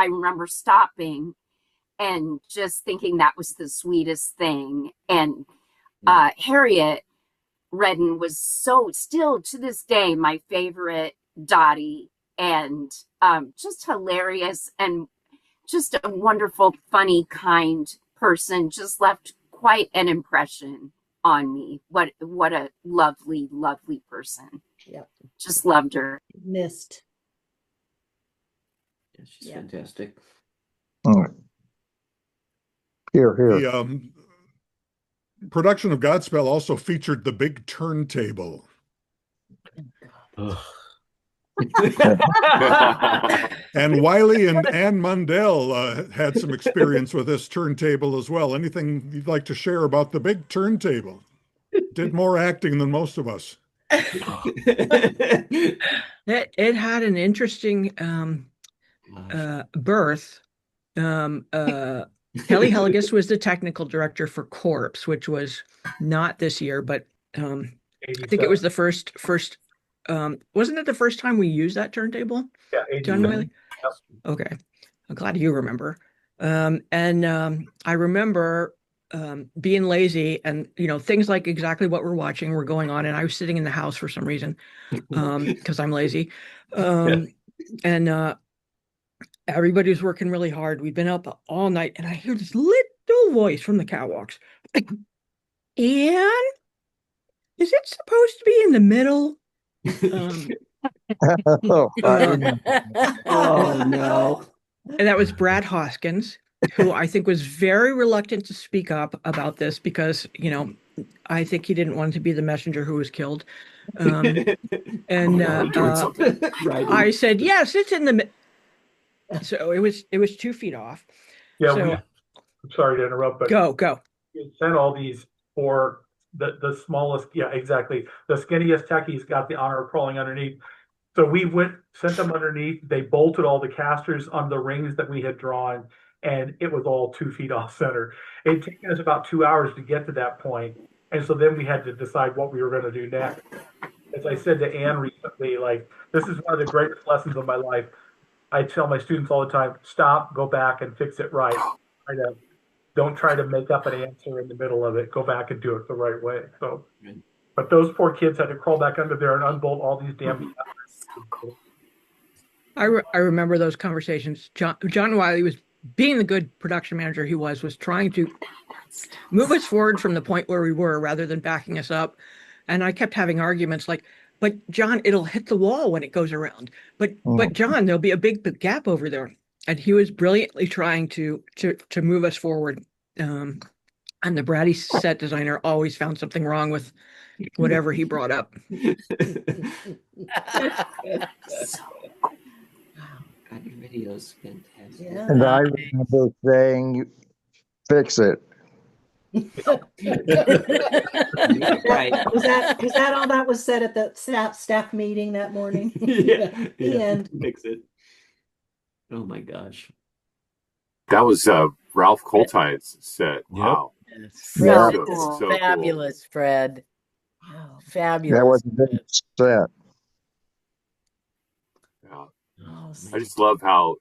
Speaker 13: remember stopping and just thinking that was the sweetest thing. And Harriet Redden was still to this day my favorite Dottie, and just hilarious, and just a wonderful, funny, kind person. Just left quite an impression on me. What a lovely, lovely person.
Speaker 4: Yep.
Speaker 13: Just loved her.
Speaker 4: Missed.
Speaker 3: Yeah, she's fantastic.
Speaker 5: Here.
Speaker 2: The production of Godspell also featured the big turntable. And Wiley and Ann Mundell had some experience with this turntable as well. Anything you'd like to share about the big turntable? Did more acting than most of us.
Speaker 7: It had an interesting birth. Kelly Helligus was the technical director for Corpse, which was not this year, but I think it was the first. Wasn't it the first time we used that turntable?
Speaker 6: Yeah,
Speaker 7: John Wiley.
Speaker 6: Yep.
Speaker 7: Okay, I'm glad you remember. I remember being lazy, and things like exactly what we're watching were going on, and I was sitting in the house for some reason because I'm lazy, and everybody was working really hard. We'd been up all night, and I hear this little voice from the catwalks. And is it supposed to be in the middle?
Speaker 3: Oh no.
Speaker 7: And that was Brad Hoskins, who I think was very reluctant to speak up about this because, I think he didn't want to be the messenger who was killed. And I said, yes, it's in the so it was 2 feet off.
Speaker 6: Yeah,
Speaker 7: so,
Speaker 6: I'm sorry to interrupt, but
Speaker 7: go.
Speaker 6: You sent all these for the smallest, yeah, exactly. The skinniest techies got the honor of crawling underneath. So we sent them underneath. They bolted all the casters on the rings that we had drawn, and it was all 2 feet off center. It had taken us about 2 hours to get to that point, and so then we had to decide what we were going to do next. As I said to Anne recently, this is one of the greatest lessons of my life. I tell my students all the time, stop, go back, and fix it right. Don't try to make up an answer in the middle of it. Go back and do it the right way. So, but those poor kids had to crawl back under there and unbolt all these damn.
Speaker 7: I remember those conversations. John Wiley was being the good production manager he was trying to move us forward from the point where we were rather than backing us up. And I kept having arguments like, but John, it'll hit the wall when it goes around. But John, there'll be a big gap over there. and he was brilliantly trying to move us forward. And the bratty set designer always found something wrong with whatever he brought up.
Speaker 3: God, your video's fantastic.
Speaker 4: Yeah.
Speaker 5: And I remember saying, fix it.
Speaker 3: Right.
Speaker 4: Was that all that was said at the staff meeting that morning?
Speaker 3: Yeah.
Speaker 4: The end.
Speaker 3: Fix it. Oh my gosh.
Speaker 12: That was Ralph Coltine's set. Wow.
Speaker 1: Fred,
Speaker 12: So-
Speaker 1: this is
Speaker 12: so cool.
Speaker 1: fabulous, Fred.
Speaker 4: Wow.
Speaker 1: Fabulous.
Speaker 5: That was a big set.
Speaker 12: Yeah.
Speaker 4: Oh,
Speaker 12: I just love how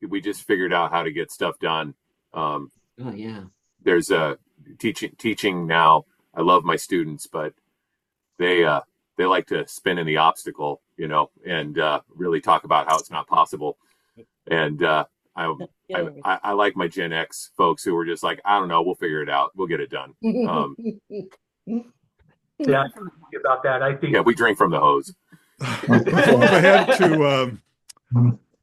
Speaker 12: we just figured out how to get stuff done.
Speaker 3: Oh yeah.
Speaker 12: There's a teaching now. I love my students, but they like to spin in the obstacle, and really talk about how it's not possible. And I like my Gen X folks who were just like, I don't know, we'll figure it out, we'll get it done.
Speaker 6: Yeah, about that. I think.
Speaker 12: Yeah, we drink from the hose.
Speaker 2: Let's move ahead to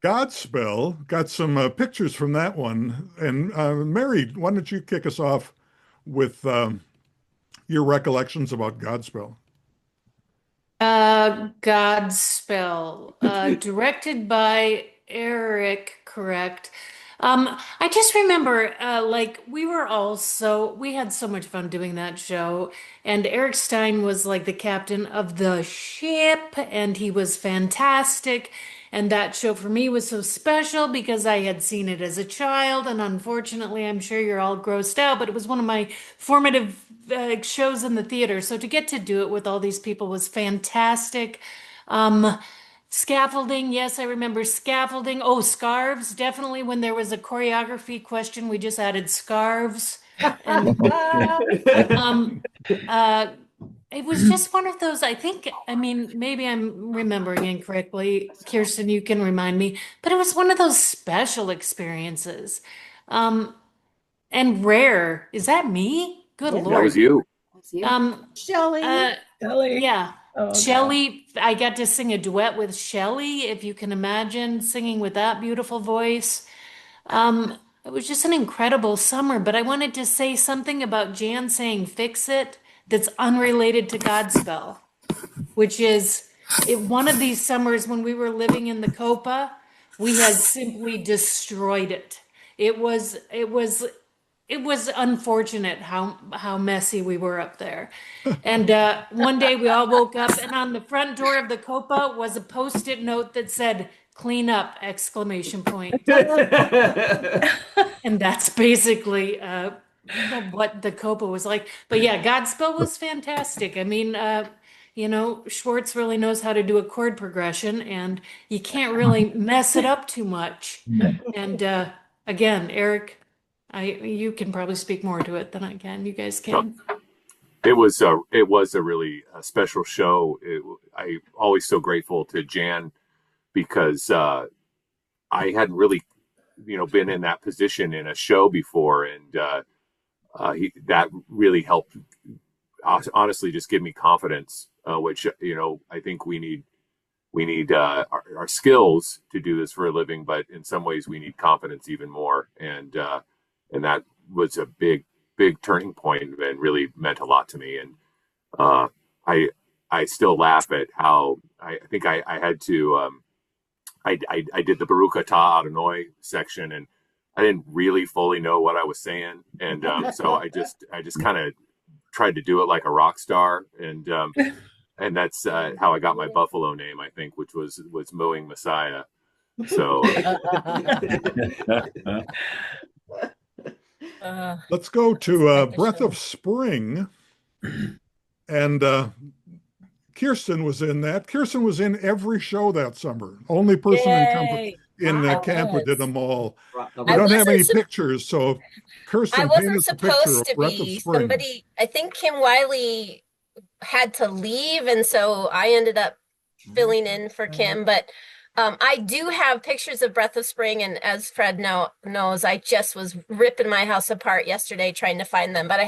Speaker 2: Godspell. Got some pictures from that one. And Mary, why don't you kick us off with your recollections about Godspell?
Speaker 9: Godspell, directed by Eric, correct? I just remember, we had so much fun doing that show, and Eric Stein was like the captain of the ship, and he was fantastic. And that show for me was so special because I had seen it as a child, and unfortunately, I'm sure you're all grossed out, but it was one of my formative shows in the theater. So to get to do it with all these people was fantastic. Scaffolding, yes, I remember scaffolding. Oh, scarves, definitely. When there was a choreography question, we just added scarves. And it was just one of those, maybe I'm remembering incorrectly. Kirsten, you can remind me, but it was one of those special experiences. And rare. Is that me? Good
Speaker 4: Yeah.
Speaker 9: Lord.
Speaker 12: That was you.
Speaker 4: Shelley.
Speaker 11: Shelley.
Speaker 9: Yeah.
Speaker 11: Oh,
Speaker 9: Shelley, I got to sing a duet with Shelley, if you can imagine singing with that beautiful voice. It was just an incredible summer, but I wanted to say something about Jan saying fix it that's unrelated to Godspell, which is one of these summers when we were living in the Copa, we had simply destroyed it. It was unfortunate how messy we were up there. And one day we all woke up, and on the front door of the Copa was a post-it note that said, "Clean up!" exclamation point. And that's basically what the Copa was like. But yeah, Godspell was fantastic. I mean, Schwartz really knows how to do a chord progression, and you can't really mess it up too much. And again, Eric, you can probably speak more to it than I can. You guys can.
Speaker 12: It was a really special show. I'm always so grateful to Jan because I hadn't really, been in that position in a show before, and that really helped. Honestly, just give me confidence, which I think we need. We need our skills to do this for a living, but in some ways we need confidence even more. And that was a big turning point and really meant a lot to me. And I still laugh at how I think I had to. I did the Baruch Atah Adonai section, and I didn't really fully know what I was saying, and so I just kind of tried to do it like a rock star, and that's how I got my Buffalo name, I think, which was Mooing Messiah. So
Speaker 2: let's go to Breath of Spring, and Kirsten was in that. Kirsten was in every show that summer. Only person in camp who did them all. We don't have any pictures, so Kirsten,
Speaker 10: I
Speaker 2: paint
Speaker 10: wasn't
Speaker 2: us a picture
Speaker 10: supposed
Speaker 2: of
Speaker 10: to
Speaker 2: Breath of
Speaker 10: be.
Speaker 2: Spring.
Speaker 10: Somebody, I think Kim Wiley had to leave, and so I ended up filling in for Kim. But I do have pictures of Breath of Spring, and as Fred knows, I just was ripping my house apart yesterday trying to find them. But I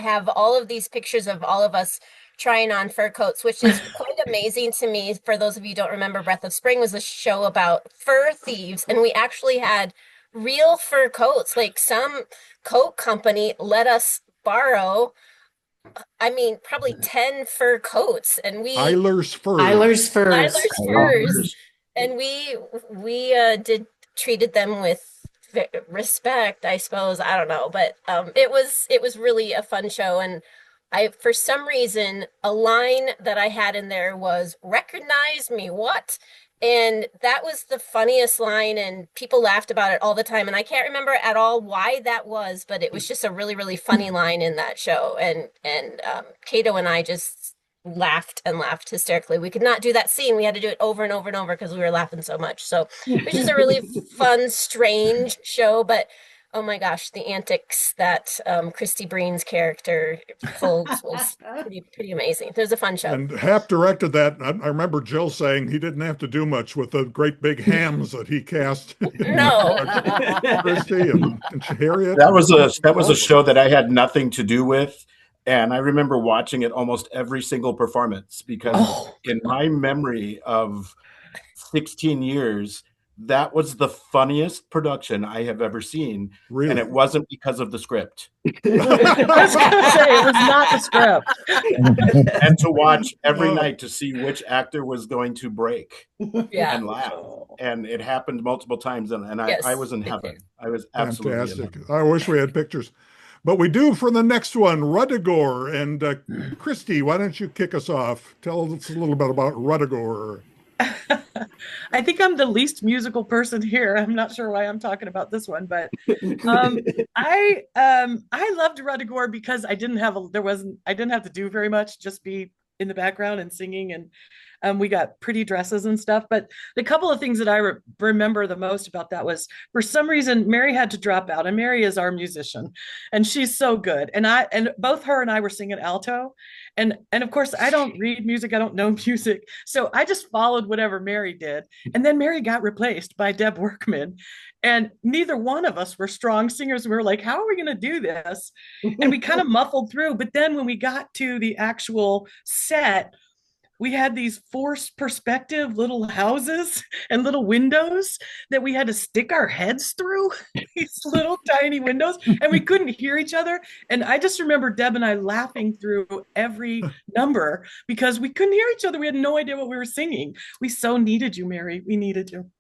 Speaker 10: have all of these pictures of all of us trying on fur coats, which is quite amazing to me, for those of you who don't remember, Breath of Spring was a show about fur thieves, and we actually had real fur coats. Like some coat company let us borrow, I mean, probably 10 fur coats, and
Speaker 2: Eilers furs.
Speaker 9: Eilers furs.
Speaker 10: Eilers furs, and we did treated them with respect, I suppose. I don't know, but it was really a fun show, and I, for some reason, a line that I had in there was "Recognize me, what?" And that was the funniest line, and people laughed about it all the time. And I can't remember at all why that was, but it was just a really, really funny line in that show. And Kato and I just laughed and laughed hysterically. We could not do that scene. We had to do it over and over and over because we were laughing so much. So it was just a really fun, strange show. But oh my gosh, the antics that Christy Breen's character folds was pretty amazing. It was a fun show.
Speaker 2: And Hap directed that. I remember Jill saying he didn't have to do much with the great big hams that he cast.
Speaker 10: No.
Speaker 2: Christy and Harriet.
Speaker 8: That was a show that I had nothing to do with. And I remember watching it almost every single performance because in my memory of 16 years, that was the funniest production I have ever seen.
Speaker 2: Really?
Speaker 8: And it wasn't because of the script.
Speaker 11: I was going to say, it was not the script.
Speaker 8: And to watch every night to see which actor was going to break and laugh. And it happened multiple times. And I was in heaven. I was absolutely
Speaker 2: fantastic.
Speaker 8: in heaven.
Speaker 2: I wish we had pictures. But we do for the next one, Ruddigore. And Christy, why don't you kick us off? Tell us a little bit about Ruddigore.
Speaker 11: I think I'm the least musical person here. I'm not sure why I'm talking about this one, but I loved Ruddigore because I didn't have to do very much, just be in the background and singing, and we got pretty dresses and stuff. But the couple of things that I remember the most about that was, for some reason, Mary had to drop out, and Mary is our musician, and she's so good. And both her and I were singing alto, and of course I don't read music, I don't know music, so I just followed whatever Mary did. And then Mary got replaced by Deb Workman, and neither one of us were strong singers. We were like, how are we going to do this? And we kind of muffled through. But then when we got to the actual set, we had these forced perspective little houses and little windows that we had to stick our heads through, these little tiny windows, and we couldn't hear each other. And I just remember Deb and I laughing through every number because we couldn't hear each other. We had no idea what we were singing. We so needed you, Mary. We needed you.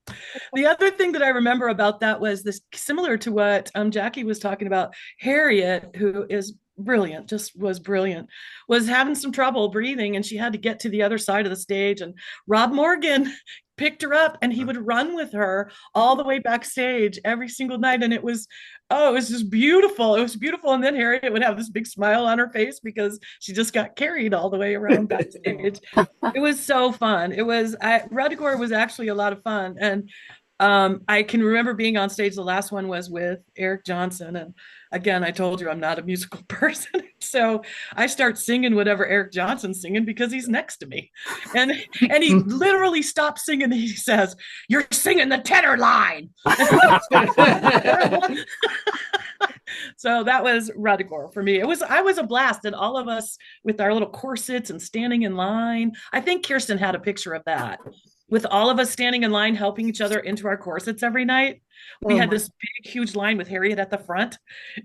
Speaker 11: The other thing that I remember about that was this, similar to what Jackie was talking about, Harriet, who is brilliant, just was brilliant, was having some trouble breathing, and she had to get to the other side of the stage, and Rob Morgan picked her up, and he would run with her all the way backstage every single night. And it was just beautiful. It was beautiful. And then Harriet would have this big smile on her face because she just got carried all the way around backstage. It was so fun. Ruddigore was actually a lot of fun. And I can remember being on stage. The last one was with Eric Johnson, and again, I told you I'm not a musical person, so I start singing whatever Eric Johnson's singing because he's next to me, and he literally stops singing and he says, "You're singing the tenor line." So that was Ruddigore for me. I was a blast, and all of us with our little corsets and standing in line. I think Kirsten had a picture of that, with all of us standing in line helping each other into our corsets every night. We had this big, huge line with Harriet at the front.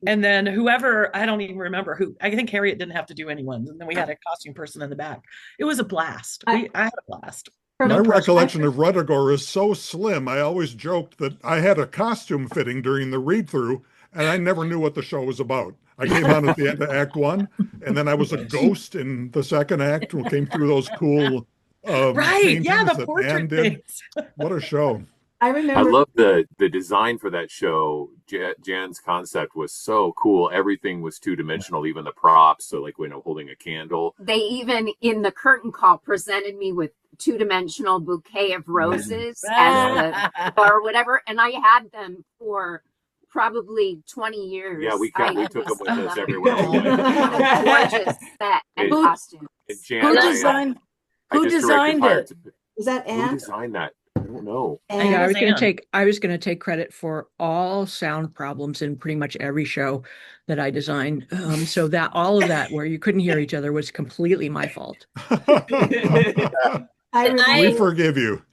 Speaker 11: And then whoever, I don't even remember who, I think Harriet didn't have to do anyone. And then we had a costume person in the back. It was a blast. I had a blast.
Speaker 2: My recollection of Ruddigore is so slim. I always joked that I had a costume fitting during the read-through, and I never knew what the show was about. I came on at the end of Act 1, and then I was a ghost in the second act who came through those cool
Speaker 11: right, yeah, the portrait things.
Speaker 2: What a show.
Speaker 4: I remember.
Speaker 12: I love the design for that show. Jan's concept was so cool. Everything was two-dimensional, even the props. So like when holding a candle.
Speaker 13: They even in the curtain call presented me with two-dimensional bouquet of roses as or whatever, and I had them for probably 20 years.
Speaker 12: Yeah, we took them with us everywhere.
Speaker 13: Gorgeous set and costume.
Speaker 1: Who designed it?
Speaker 4: Is that Anne?
Speaker 12: Who designed that? Oh no.
Speaker 4: And
Speaker 7: Yeah,
Speaker 11: Ann.
Speaker 7: I was gonna take credit for all sound problems in pretty much every show that I designed. So that all of that where you couldn't hear each other was completely my fault.
Speaker 4: I
Speaker 2: We
Speaker 4: remember.
Speaker 2: forgive you.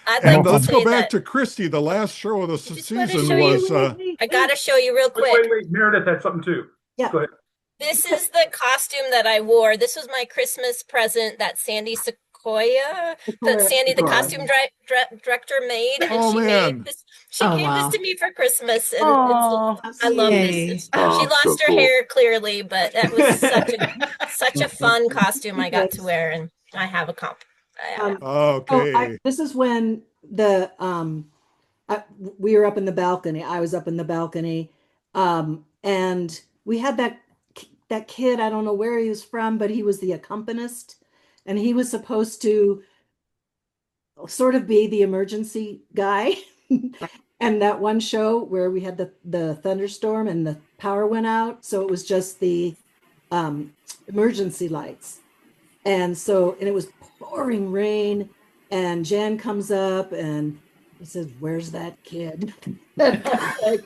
Speaker 10: I'd
Speaker 2: And
Speaker 10: like to
Speaker 2: let's go
Speaker 10: say
Speaker 2: back
Speaker 10: that
Speaker 2: to Christy. The last show of the
Speaker 10: I just want to
Speaker 2: season
Speaker 10: show you.
Speaker 2: was
Speaker 10: I gotta show you real quick.
Speaker 6: Wait. Meredith had something too.
Speaker 4: Yeah.
Speaker 6: Go ahead.
Speaker 10: This is the costume that I wore. This was my Christmas present that Sandy Sequoia, that Sandy, the costume director, made, and
Speaker 2: Oh,
Speaker 10: she
Speaker 2: man.
Speaker 10: made this. She
Speaker 9: Oh,
Speaker 10: gave this
Speaker 9: wow.
Speaker 10: to me for Christmas, and
Speaker 11: Oh,
Speaker 10: I love this.
Speaker 9: yay.
Speaker 10: She
Speaker 12: Oh,
Speaker 10: lost
Speaker 12: so
Speaker 10: her
Speaker 12: cool.
Speaker 10: hair clearly, but that was such a fun costume I got to wear, and I have a comp.
Speaker 2: okay.
Speaker 4: This is when the we were up in the balcony. I was up in the balcony, and we had that kid. I don't know where he was from, but he was the accompanist, and he was supposed to sort of be the emergency guy. And that one show where we had the thunderstorm and the power went out, so it was just the emergency lights. And it was pouring rain, and Jan comes up and he says, "Where's that kid?" And I was like,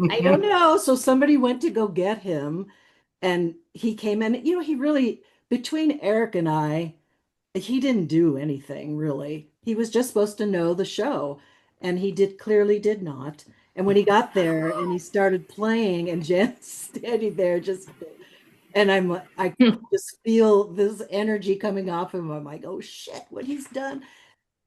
Speaker 4: "I don't know." So somebody went to go get him, and he came in. He really, between Eric and I, he didn't do anything really. He was just supposed to know the show, and he clearly did not. And when he got there and he started playing, and Jan's standing there just, and I just feel this energy coming off him. I'm like, oh shit, what he's done.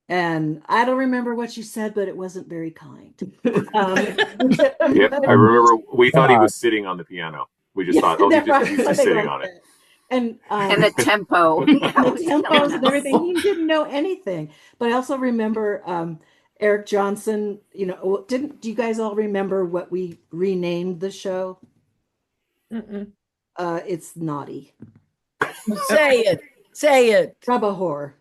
Speaker 4: And I don't remember what you said, but it wasn't very kind.
Speaker 12: Yep, I remember we thought he was sitting on the piano. We just thought, oh, he's just sitting on it.
Speaker 4: And
Speaker 13: the tempo.
Speaker 4: the tempos and everything. He didn't know anything. But I also remember Eric Johnson. Do you guys all remember what we renamed the show? It's Naughty.
Speaker 1: Say it.
Speaker 4: Rubba Whore.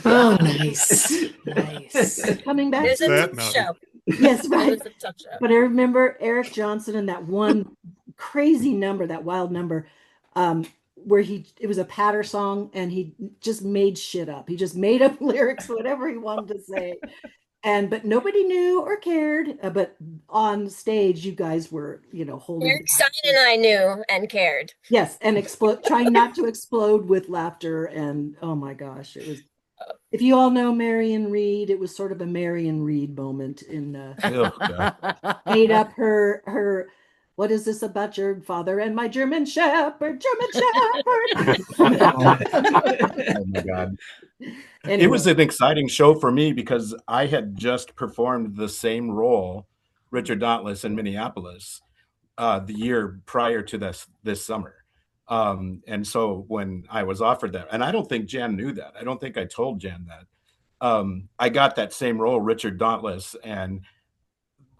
Speaker 9: Oh, nice. Nice.
Speaker 4: Coming back.
Speaker 10: There's a
Speaker 2: That
Speaker 10: tough show.
Speaker 4: Yes, right.
Speaker 10: There's a tough show.
Speaker 4: But I remember Eric Johnson and that one crazy number, that wild number, where it was a patter song, and he just made shit up. He just made up lyrics, whatever he wanted to say. But nobody knew or cared. But on stage, you guys were, holding.
Speaker 10: Eric Stein and I knew and cared.
Speaker 4: Yes, and trying not to explode with laughter. And oh my gosh, it was. If you all know Marion Reed, it was sort of a Marion Reed moment in made up her. What is this about your father and my German Shepherd?
Speaker 8: Oh my God.
Speaker 4: Anyway.
Speaker 8: It was an exciting show for me because I had just performed the same role, Richard Dauntless, in Minneapolis the year prior to this summer. And so when I was offered that, and I don't think Jan knew that. I don't think I told Jan that. I got that same role, Richard Dauntless, and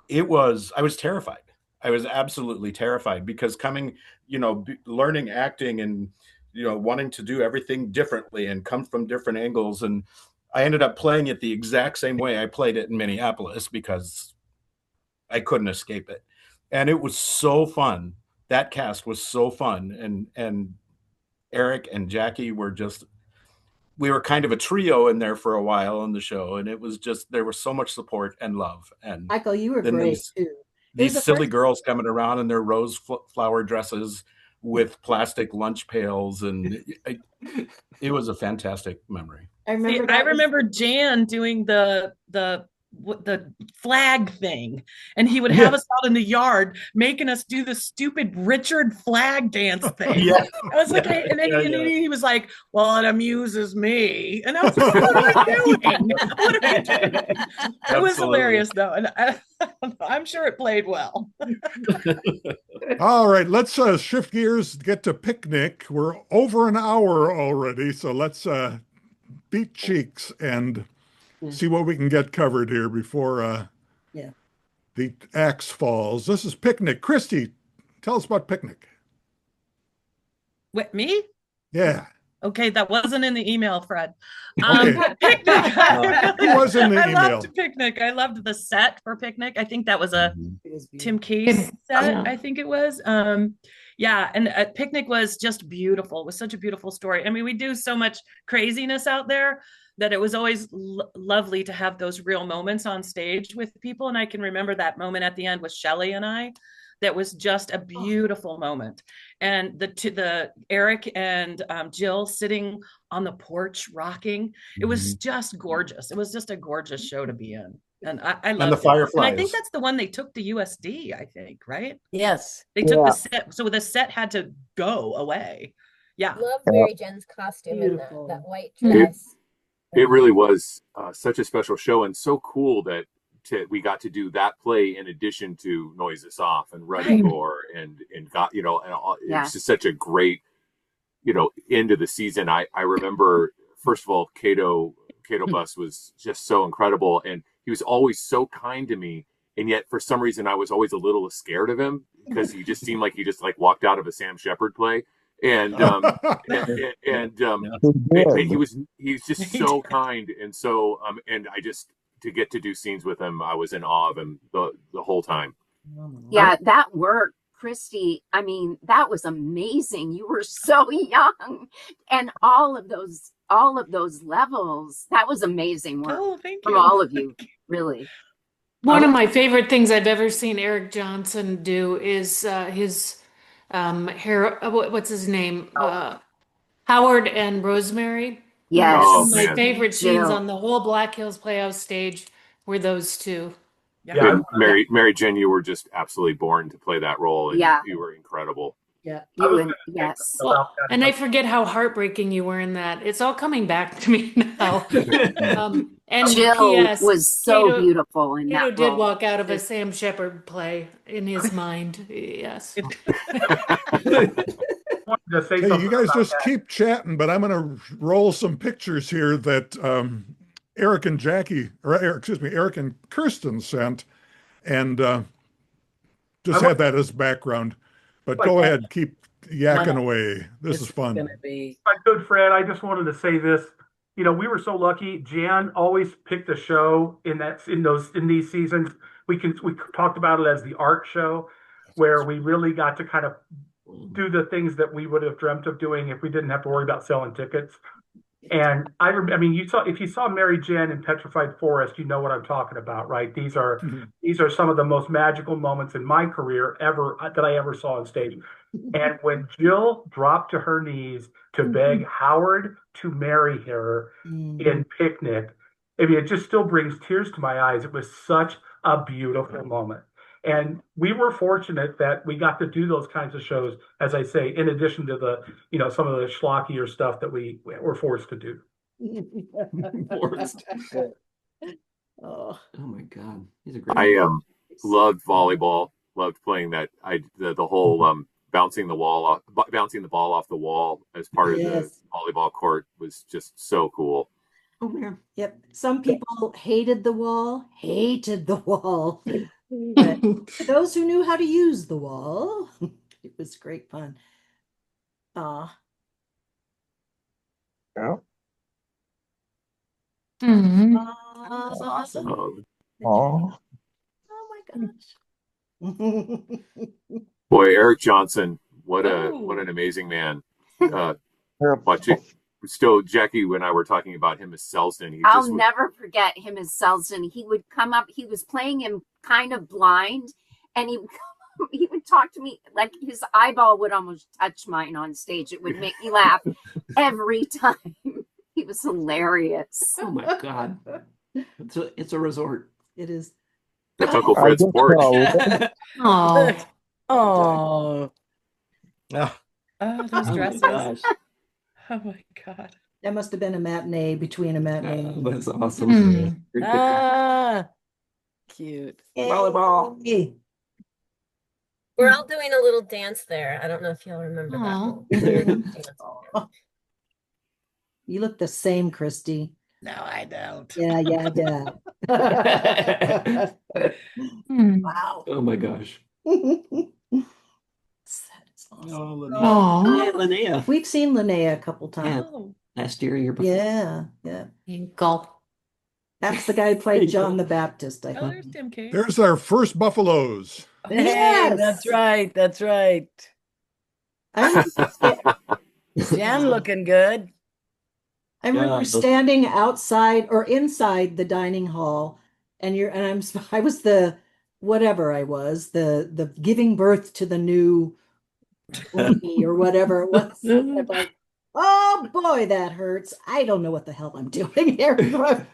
Speaker 8: I was terrified. I was absolutely terrified because learning acting and, wanting to do everything differently and come from different angles. And I ended up playing it the exact same way I played it in Minneapolis because I couldn't escape it. And it was so fun. That cast was so fun. And Eric and Jackie we were kind of a trio in there for a while on the show. And it was there was so much support and love. And
Speaker 4: Michael, you were great too.
Speaker 8: These silly girls coming around in their rose flower dresses with plastic lunch pails, and it was a fantastic memory.
Speaker 11: I remember Jan doing the flag thing, and he would have us out in the yard making us do the stupid Richard flag dance thing.
Speaker 8: Yeah.
Speaker 11: I was like, and then he was like, "Well, it amuses me," and I was like, "What are we doing? What are we doing?" It was hilarious though, and I'm sure it played well.
Speaker 2: All right, let's shift gears, get to picnic. We're over an hour already, so let's beat cheeks and see what we can get covered here before the axe falls. This is Picnic. Christy, tell us about Picnic.
Speaker 11: What, me?
Speaker 2: Yeah.
Speaker 11: Okay, that wasn't in the email, Fred.
Speaker 2: Okay.
Speaker 11: Picnic.
Speaker 2: It was in the email.
Speaker 11: I loved Picnic. I loved the set for Picnic. I think that was a Tim Case set, I think it was. And Picnic was just beautiful. It was such a beautiful story. I mean, we do so much craziness out there, that it was always lovely to have those real moments on stage with people. And I can remember that moment at the end with Shelley and I. That was just a beautiful moment. And the Eric and Jill sitting on the porch rocking, it was just gorgeous. It was just a gorgeous show to be in. And I
Speaker 8: And the
Speaker 11: loved it.
Speaker 8: Fireflies.
Speaker 11: And I think that's the one they took to USD, I think, right?
Speaker 1: Yes.
Speaker 11: They took the set, so the set had to go away. Yeah.
Speaker 10: Love Mary Jen's costume and that white
Speaker 12: It,
Speaker 10: dress.
Speaker 12: it really was such a special show, and so cool that we got to do that play in addition to Noise Us Off and Ruddy Gore and got, you know, and it's just such a great, you know, end of the season. I remember, first of all, Cato Bus was just so incredible, and he was always so kind to me, and yet for some reason I was always a little scared of him because he just seemed like he just like walked out of a Sam Shepard play. And he's just so kind, and so and I just, to get to do scenes with him, I was in awe of him the whole time.
Speaker 13: Yeah, that work, Christy. I mean, that was amazing. You were so young, and all of those levels. That was amazing work from all of you, really.
Speaker 9: One of my favorite things I've ever seen Eric Johnson do is his what's his name? Howard and Rosemary.
Speaker 13: Yes.
Speaker 9: My favorite scenes on the whole Black Hills Playhouse stage were those two.
Speaker 12: Yeah. Mary Jen, you were just absolutely born to play that role, and you were incredible.
Speaker 9: Yeah.
Speaker 13: Yes.
Speaker 9: Well, and I forget how heartbreaking you were in that. It's all coming back to me now. And
Speaker 13: Jill
Speaker 9: P.S.
Speaker 13: was so beautiful in that
Speaker 9: Cato did
Speaker 13: role.
Speaker 9: walk out of a Sam Shepard play in his mind. Yes.
Speaker 2: Hey, you guys just keep chatting, but I'm going to roll some pictures here that Eric and Eric and Kirsten sent, and just have that as background. But go ahead, keep yakking away. This is fun.
Speaker 6: My good friend, I just wanted to say this. You know, we were so lucky. Jan always picked a show in these seasons. We talked about it as the art show, where we really got to kind of do the things that we would have dreamt of doing if we didn't have to worry about selling tickets. And I mean, if you saw Mary Jen in Petrified Forest, you know what I'm talking about, right? These are some of the most magical moments in my career that I ever saw on stage. And when Jill dropped to her knees to beg Howard to marry her in Picnic, I mean, it just still brings tears to my eyes. It was such a beautiful moment. And we were fortunate that we got to do those kinds of shows, as I say, in addition to the, you know, some of the schlockier stuff that we were forced to do.
Speaker 3: Forced. Oh my God. He's a great
Speaker 12: I loved volleyball, loved playing that. The whole bouncing the ball off the wall as part of the volleyball court was just so cool.
Speaker 4: Oh man. Yep. Some people hated the wall. But for those who knew how to use the wall, it was great fun.
Speaker 5: Yeah.
Speaker 4: That's awesome.
Speaker 5: Oh
Speaker 4: my gosh.
Speaker 12: Boy, Eric Johnson, what an amazing man. Still, Jackie and I were talking about him as Selsden.
Speaker 13: I'll never forget him as Selsden. He would come up, he was playing him kind of blind, and he would talk to me like his eyeball would almost touch mine on stage. It would make me laugh every time. He was hilarious.
Speaker 3: Oh my God. It's a resort.
Speaker 4: It is.
Speaker 12: That's Uncle Fred's porch.
Speaker 4: Oh.
Speaker 11: Those dresses.
Speaker 3: Gosh.
Speaker 11: Oh my God.
Speaker 4: That must have been a matinee between a matinee.
Speaker 3: Oh, that's awesome.
Speaker 1: Cute.
Speaker 3: Volleyball.
Speaker 10: We're all doing a little dance there. I don't know if y'all remember that.
Speaker 4: You look the same, Christy.
Speaker 7: No, I don't.
Speaker 4: Yeah. Wow.
Speaker 3: Oh my gosh.
Speaker 4: Awesome.
Speaker 3: Linnea.
Speaker 4: We've seen Linnea a couple times.
Speaker 3: Last year before.
Speaker 4: Yeah.
Speaker 9: Inkle.
Speaker 4: That's the guy who played John the Baptist, I think.
Speaker 11: There's Tim K.
Speaker 2: There's our first buffaloes.
Speaker 1: Hey, that's right. Jan looking good.
Speaker 4: I remember
Speaker 3: those-
Speaker 4: standing outside or inside the dining hall, and I was the whatever I was, the giving birth to the new Blinky or whatever it was. I'm like, oh boy, that hurts. I don't know what the hell I'm doing here.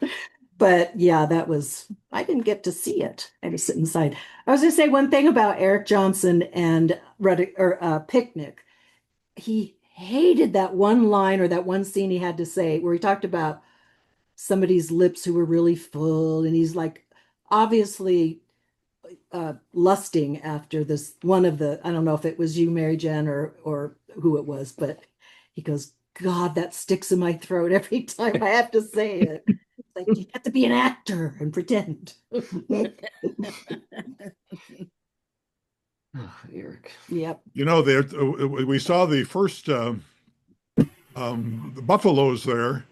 Speaker 4: But yeah, I didn't get to see it. I had to sit inside. I was going to say one thing about Eric Johnson and Picnic. He hated that one line or that one scene he had to say where he talked about somebody's lips who were really full, and he's like obviously lusting after this one of the, I don't know if it was you, Mary Jen, or who it was, but he goes, God, that sticks in my throat every time I have to say it. It's like you have to be an actor and pretend.
Speaker 3: Oh, Eric.
Speaker 4: Yep.
Speaker 2: You know, we saw the first the buffaloes there,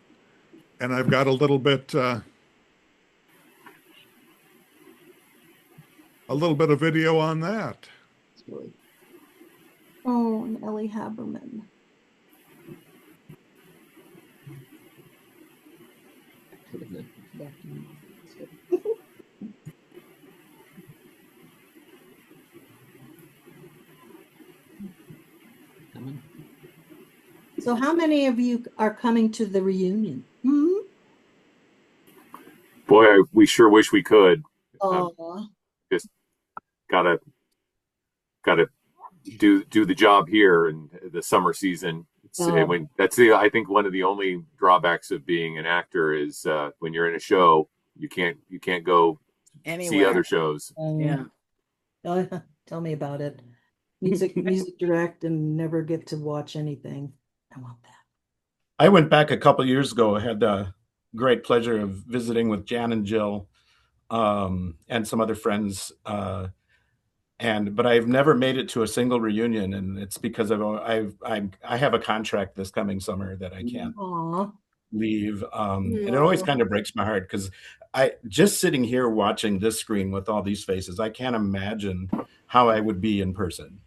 Speaker 2: and I've got a little bit of video on that.
Speaker 4: Oh, and Ellie Haberman. So how many of you are coming to the reunion?
Speaker 12: Boy, we sure wish we could.
Speaker 4: Oh,
Speaker 12: Just gotta do the job here in the summer season. I think one of the only drawbacks of being an actor is when you're in a show, you can't go see other shows.
Speaker 1: Yeah.
Speaker 4: Tell me about it. Music direct and never get to watch anything. I want that.
Speaker 8: I went back a couple years ago. I had the great pleasure of visiting with Jan and Jill, and some other friends. But I've never made it to a single reunion, and it's because I have a contract this coming summer that I can't leave. And it always kind of breaks my heart because I just sitting here watching this screen with all these faces, I can't imagine how I would be in person.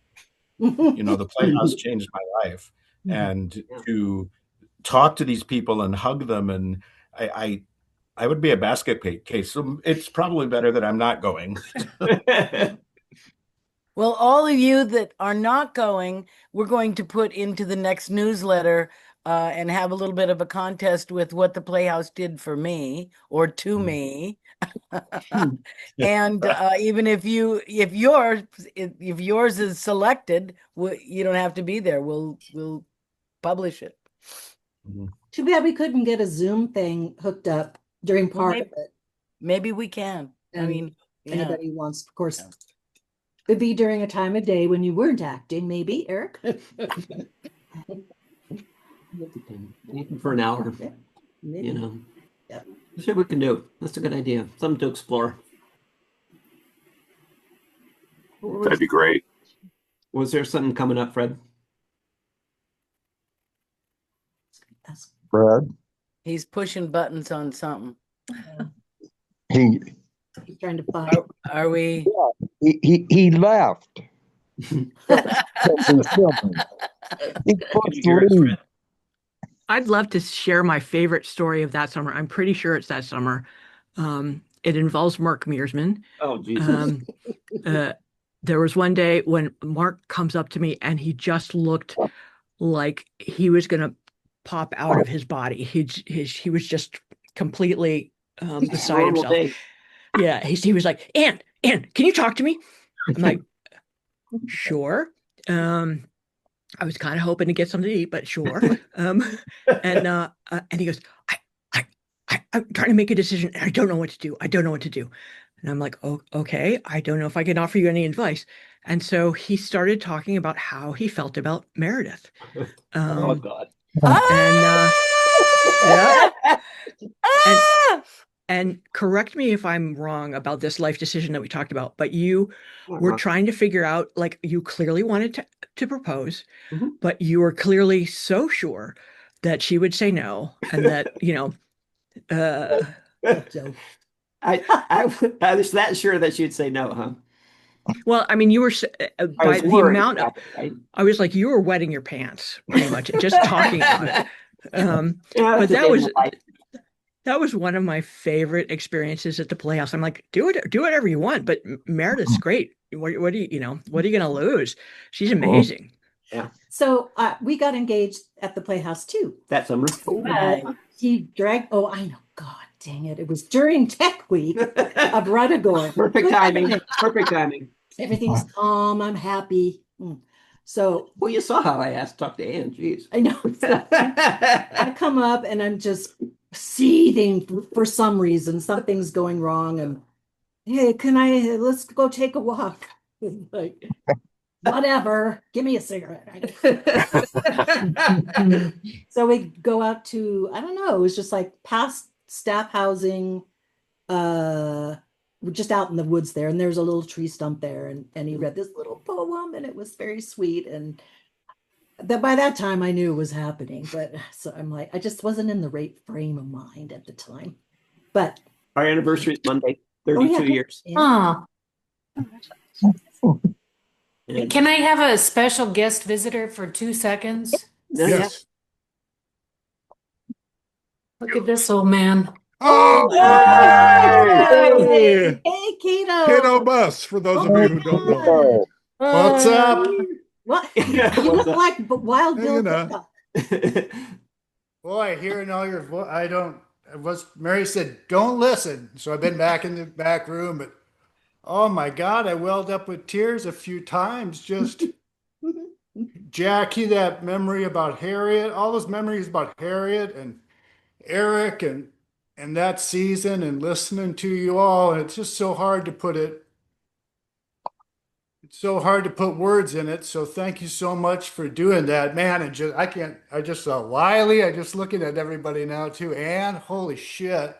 Speaker 8: The Playhouse changed my life, and to talk to these people and hug them, and I would be a basket case. So it's probably better that I'm not going.
Speaker 1: Well, all of you that are not going, we're going to put into the next newsletter and have a little bit of a contest with what the Playhouse did for me or to me. And even if yours is selected, you don't have to be there. We'll publish it.
Speaker 4: Too bad we couldn't get a Zoom thing hooked up during part of it.
Speaker 1: Maybe we can.
Speaker 4: And
Speaker 1: I mean,
Speaker 4: anybody who wants, of course. It'd be during a time of day when you weren't acting, maybe, Eric.
Speaker 3: Even for an hour,
Speaker 4: Yeah.
Speaker 3: See what we can do. That's a good idea. Something to explore.
Speaker 12: That'd be great.
Speaker 3: Was there something coming up, Fred?
Speaker 5: Fred?
Speaker 1: He's pushing buttons on something.
Speaker 5: He
Speaker 4: He's trying to find.
Speaker 1: Are we?
Speaker 5: he left. He
Speaker 7: I'd love to share my favorite story of that summer. I'm pretty sure it's that summer. It involves Mark Mearsman.
Speaker 3: Oh, Jesus.
Speaker 7: There was one day when Mark comes up to me and he just looked like he was going to pop out of his body. He was just completely beside himself.
Speaker 3: Day.
Speaker 7: Yeah, he was like, Ann, can you talk to me? I'm like, sure. I was kind of hoping to get something to eat, but sure. And he goes, I'm trying to make a decision and I don't know what to do. And I'm like, oh, okay. I don't know if I can offer you any advice. And so he started talking about how he felt about Meredith.
Speaker 3: Oh God.
Speaker 7: And correct me if I'm wrong about this life decision that we talked about, but you were trying to figure out, like, you clearly wanted to propose, but you were clearly so sure that she would say no, and that,
Speaker 3: I was that sure that she'd say no, huh?
Speaker 7: Well, I mean, you were by the amount of,
Speaker 3: right?
Speaker 7: I was like, you were wetting your pants pretty much, just talking about it.
Speaker 3: Yeah,
Speaker 7: But
Speaker 3: that's a day in the life.
Speaker 7: that was one of my favorite experiences at the Playhouse. I'm like, do whatever you want, but Meredith's great. What do what are you going to lose? She's amazing.
Speaker 3: Yeah,
Speaker 4: So we got engaged at the Playhouse too.
Speaker 3: that summer.
Speaker 4: But he dragged, oh, I know. God dang it. It was during Tech Week of Ruthergord.
Speaker 3: Perfect timing. Perfect timing.
Speaker 4: Everything's calm. I'm happy. So,
Speaker 3: Well, you saw how I asked to talk to Ann. Jeez.
Speaker 4: I know. So I come up and I'm just seething for some reason. Something's going wrong. And hey, let's go take a walk. Like, whatever, give me a cigarette. So we go out to, I don't know, it was just like past staff housing, we're just out in the woods there, and there's a little tree stump there, and he read this little poem, and it was very sweet. And that by that time I knew it was happening, but so I'm like, I just wasn't in the right frame of mind at the time. But
Speaker 3: our anniversary is Monday, 32 years.
Speaker 4: Yeah.
Speaker 9: Oh. Can I have a special guest visitor for 2 seconds?
Speaker 2: Yes.
Speaker 9: Look at this old man.
Speaker 2: Oh,
Speaker 4: hey, Kato.
Speaker 2: Kato Bus, for those of you who don't know.
Speaker 14: What's up?
Speaker 4: What? You look like Wild Bill.
Speaker 14: Boy, hearing all your voice, Mary said, don't listen. So I've been back in the back room, but oh my God, I welled up with tears a few times. Just Jackie, that memory about Harriet, all those memories about Harriet and Eric and that season and listening to you all. And it's just so hard to put words in it. So thank you so much for doing that, man. And I just saw Wiley. I just looking at everybody now too. And holy shit.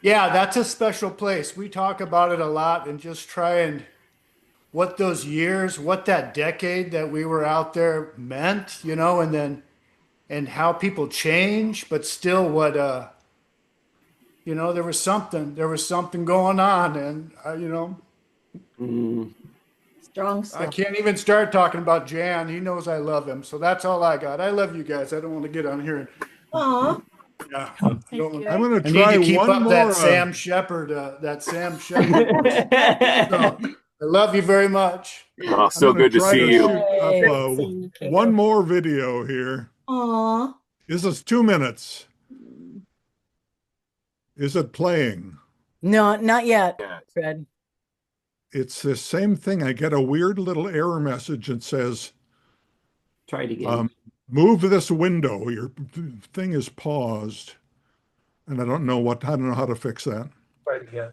Speaker 14: Yeah, that's a special place. We talk about it a lot and just try and what those years, what that decade that we were out there meant, and how people change, but still what, there was something going on. And,
Speaker 4: Strong stuff.
Speaker 14: I can't even start talking about Jan. He knows I love him. So that's all I got. I love you guys. I don't want to get on here.
Speaker 4: Aw.
Speaker 14: Yeah.
Speaker 2: I'm going to
Speaker 14: I need
Speaker 2: try
Speaker 14: to keep
Speaker 2: one
Speaker 14: up
Speaker 2: more.
Speaker 14: that Sam Shepard. So, I love you very much.
Speaker 12: Oh, so good to see you.
Speaker 2: Shoot up, one more video here.
Speaker 4: Aw.
Speaker 2: This is 2 minutes. Is it playing?
Speaker 1: No, not yet, Fred.
Speaker 2: It's the same thing. I get a weird little error message that says,
Speaker 3: try it again.
Speaker 2: Move this window. Your thing is paused. And I don't know how to fix that.
Speaker 6: Try it again.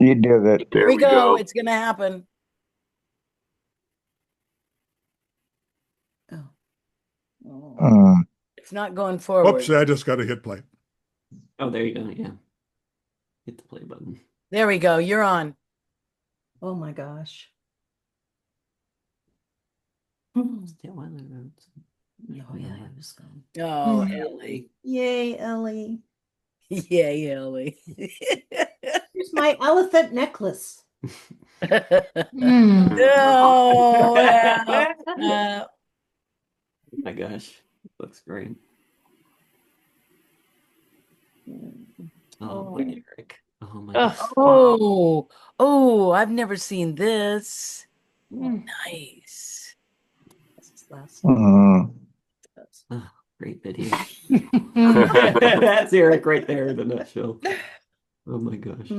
Speaker 5: You did it.
Speaker 1: Here we go. It's going to happen. It's not going forward.
Speaker 2: Oops, I just got to hit play.
Speaker 3: Oh, there you go. Yeah. Hit the play button.
Speaker 1: There we go. You're on.
Speaker 4: Oh my gosh.
Speaker 3: Still on the roads.
Speaker 4: Oh yeah, it was gone.
Speaker 1: Oh, Ellie.
Speaker 4: Yay, Ellie.
Speaker 1: Yay, Ellie.
Speaker 4: Here's my elephant necklace.
Speaker 1: No.
Speaker 3: Oh my gosh. Looks great. Oh, Eric. Oh my gosh.
Speaker 1: Oh, I've never seen this. Nice.
Speaker 3: Oh, great video. That's Eric right there in the nutshell. Oh my gosh.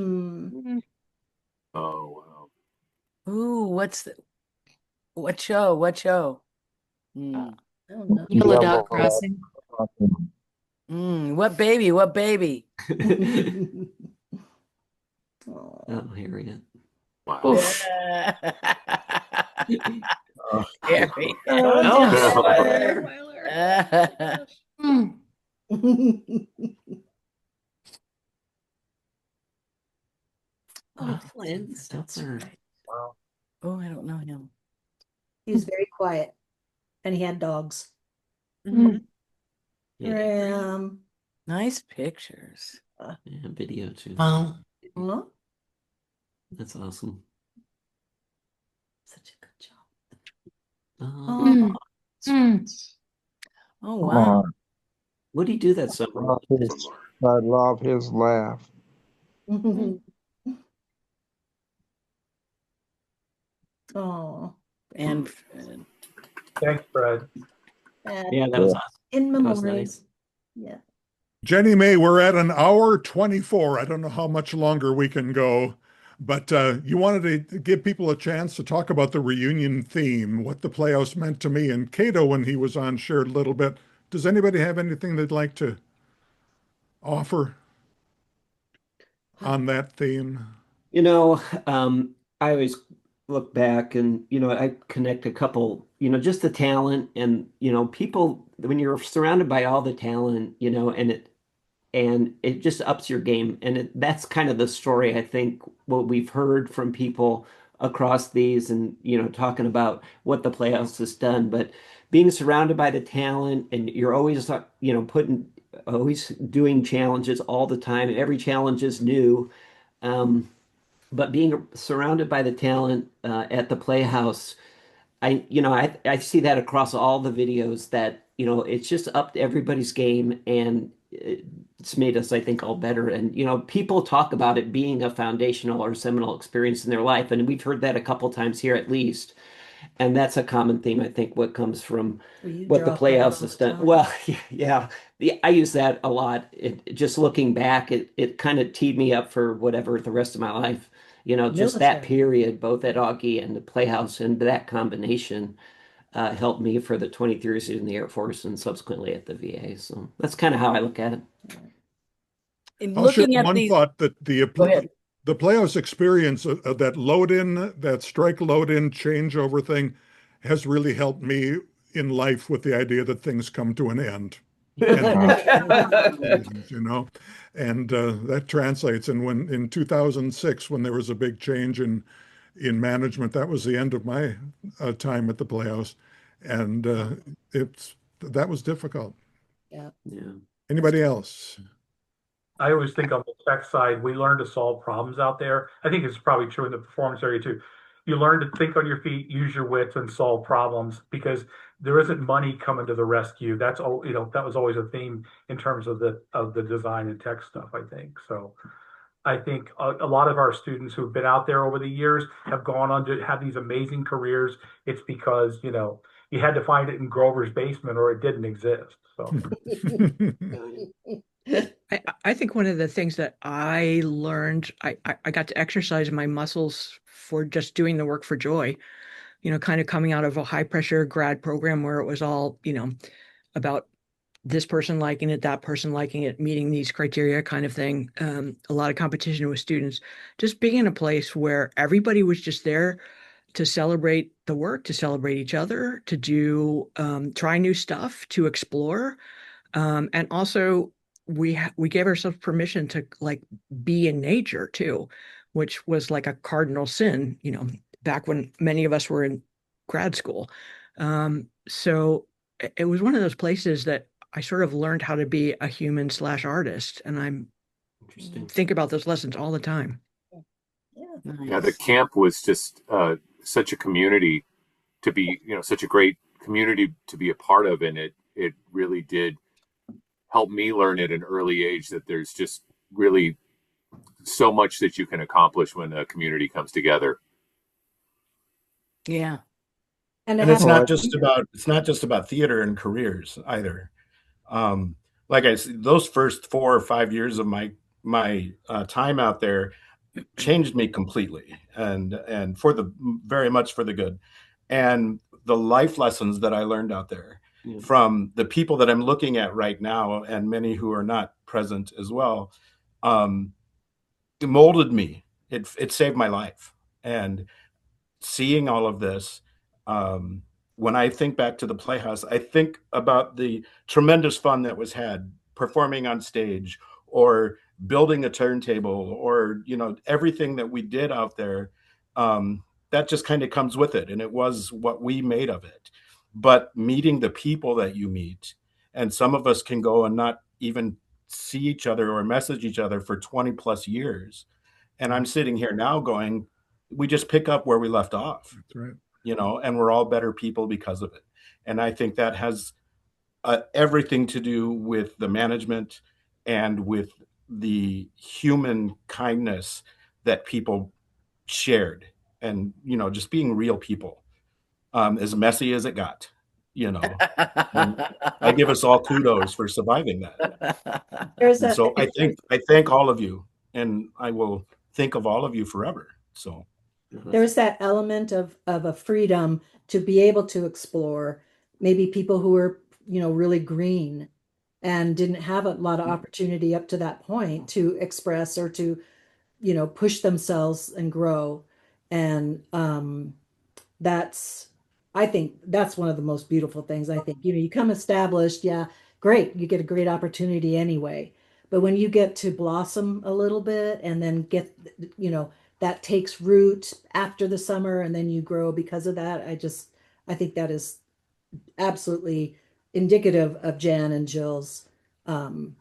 Speaker 12: Oh, wow.
Speaker 1: Ooh, what show? What show?
Speaker 4: I don't know.
Speaker 9: Yellow Dog Crossing.
Speaker 1: What baby? What baby?
Speaker 3: Oh, Harriet.
Speaker 12: Wow.
Speaker 1: Harry.
Speaker 3: Oh, Flint Stelzer.
Speaker 6: Wow.
Speaker 1: Oh, I don't know him.
Speaker 4: He was very quiet, and he had dogs.
Speaker 1: Nice pictures.
Speaker 3: Yeah, video too.
Speaker 9: Wow.
Speaker 4: Huh?
Speaker 3: That's awesome.
Speaker 4: Oh,
Speaker 1: Oh,
Speaker 5: Come
Speaker 1: wow.
Speaker 5: on.
Speaker 3: What do you do that summer?
Speaker 5: I love his laugh.
Speaker 4: oh,
Speaker 1: And
Speaker 6: Thanks, Fred.
Speaker 3: Yeah, that was awesome.
Speaker 4: in
Speaker 3: That was
Speaker 4: memory.
Speaker 3: nice.
Speaker 4: Yeah.
Speaker 2: Jenny May, we're at an hour 24. I don't know how much longer we can go, but you wanted to give people a chance to talk about the reunion theme, what the Playhouse meant to me. And Cato, when he was on, shared a little bit. Does anybody have anything they'd like to offer on that theme?
Speaker 3: You know, I always look back and, I connect a couple, just the talent and, people, when you're surrounded by all the talent, and it just ups your game. And that's kind of the story, I think, what we've heard from people across these and, talking about what the Playhouse has done. But being surrounded by the talent and you're always, always doing challenges all the time. Every challenge is new. But being surrounded by the talent at the Playhouse, I see that across all the videos that, it's just upped everybody's game and it's made us, I think, all better. And, people talk about it being a foundational or seminal experience in their life. And we've heard that a couple times here at least. And that's a common theme, I think, what comes from
Speaker 4: You
Speaker 3: what the
Speaker 4: draw
Speaker 3: Playhouse
Speaker 4: credit
Speaker 3: has
Speaker 4: all the
Speaker 3: done.
Speaker 4: time.
Speaker 3: Well, yeah, I use that a lot. Just looking back, it kind of teed me up for whatever the rest of my life. Just that
Speaker 4: Military.
Speaker 3: period, both at Augie and the Playhouse, and that combination helped me for the 23 years in the Air Force and subsequently at the VA. So that's kind of how I look at it.
Speaker 1: in
Speaker 2: I'll share
Speaker 1: looking at
Speaker 2: one
Speaker 1: these,
Speaker 2: thought that
Speaker 1: go ahead.
Speaker 2: the Playhouse experience of that load in, that strike load in changeover thing has really helped me in life with the idea that things come to an end. And, and that translates. And when in 2006, when there was a big change in management, that was the end of my time at the Playhouse, and that was difficult.
Speaker 4: Yeah.
Speaker 3: Yeah.
Speaker 2: Anybody else?
Speaker 6: I always think on the tech side, we learn to solve problems out there. I think it's probably true in the performance area too. You learn to think on your feet, use your wits, and solve problems because there isn't money coming to the rescue. That's all, that was always a theme in terms of the design and tech stuff, I think. So I think a lot of our students who've been out there over the years have gone on to have these amazing careers. It's because, you had to find it in Grover's basement or it didn't exist. So
Speaker 7: I think one of the things that I learned, I got to exercise my muscles for just doing the work for joy, kind of coming out of a high pressure grad program where it was all, about this person liking it, that person liking it, meeting these criteria kind of thing. A lot of competition with students, just being in a place where everybody was just there to celebrate the work, to celebrate each other, to do, try new stuff, to explore. And also we gave ourselves permission to like be in nature too, which was like a cardinal sin, back when many of us were in grad school. So it was one of those places that I sort of learned how to be a human slash artist. And I'm
Speaker 3: Interesting.
Speaker 7: think about those lessons all the time.
Speaker 12: Yeah, the camp was just such a community to be, such a great community to be a part of, and it really did help me learn at an early age that there's just really so much that you can accomplish when a community comes together.
Speaker 1: Yeah.
Speaker 4: And
Speaker 8: And it's
Speaker 5: Well,
Speaker 8: not just about theater and careers either. Like I said, those first 4 or 5 years of my time out there changed me completely, and for the very much for the good. And the life lessons that I learned out there from the people that I'm looking at right now, and many who are not present as well, it molded me. It saved my life, and seeing all of this, um, when I think back to the Playhouse, I think about the tremendous fun that was had performing on stage or building a turntable or, everything that we did out there. That just kind of comes with it. And it was what we made of it. But meeting the people that you meet, and some of us can go and not even see each other or message each other for 20 plus years. And I'm sitting here now going, we just pick up where we left off.
Speaker 2: That's right.
Speaker 8: and we're all better people because of it. And I think that has everything to do with the management and with the human kindness that people shared, and just being real people, as messy as it got. And I give us all kudos for surviving that. And so I thank all of you, and I will think of all of you forever. So
Speaker 4: there's that element of a freedom to be able to explore maybe people who are, really green and didn't have a lot of opportunity up to that point to express or to, push themselves and grow. And that's I think that's one of the most beautiful things. I think, you come established, yeah, great, you get a great opportunity anyway. But when you get to blossom a little bit and then get, that takes root after the summer and then you grow because of that, I think that is absolutely indicative of Jan and Jill's um,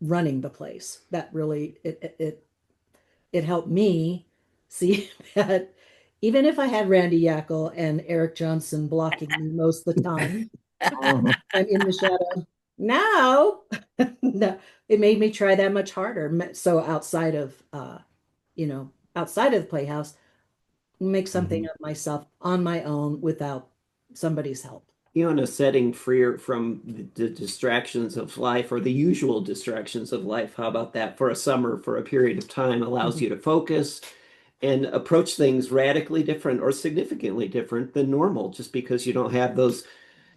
Speaker 4: running the place. That really it helped me see that even if I had Randy Yackel and Eric Johnson blocking me most of the time,
Speaker 5: Mhm.
Speaker 4: I'm in the shadow. Now, no, it made me try that much harder. So outside of the Playhouse, make something of myself on my own without somebody's help.
Speaker 3: In a setting freer from the distractions of life or the usual distractions of life. How about that for a summer, for a period of time, allows you to focus and approach things radically different or significantly different than normal, just because you don't have those,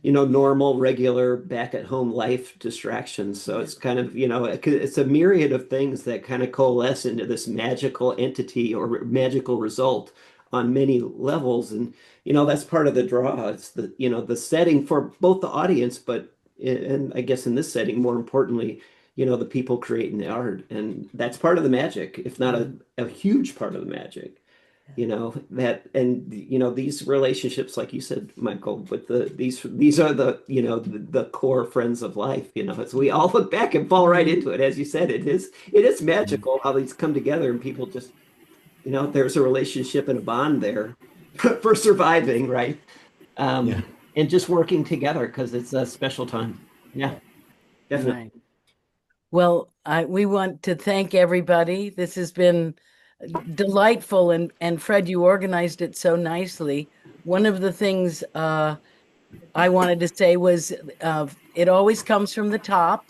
Speaker 3: normal, regular back at home life distractions. So it's kind of, it's a myriad of things that kind of coalesce into this magical entity or magical result on many levels. And, that's part of the draw. It's the setting for both the audience, but, and I guess in this setting, more importantly, the people creating the art. And that's part of the magic, if not a huge part of the magic. That, and these relationships, like you said, Michael, with these are the core friends of life. As we all look back and fall right into it, as you said, it is magical how these come together and people just, there's a relationship and a bond there for surviving, right?
Speaker 8: Yeah.
Speaker 3: And just working together because it's a special time. Yeah, definitely.
Speaker 1: Right. Well, we want to thank everybody. This has been delightful, and Fred, you organized it so nicely. One of the things I wanted to say was it always comes from the top,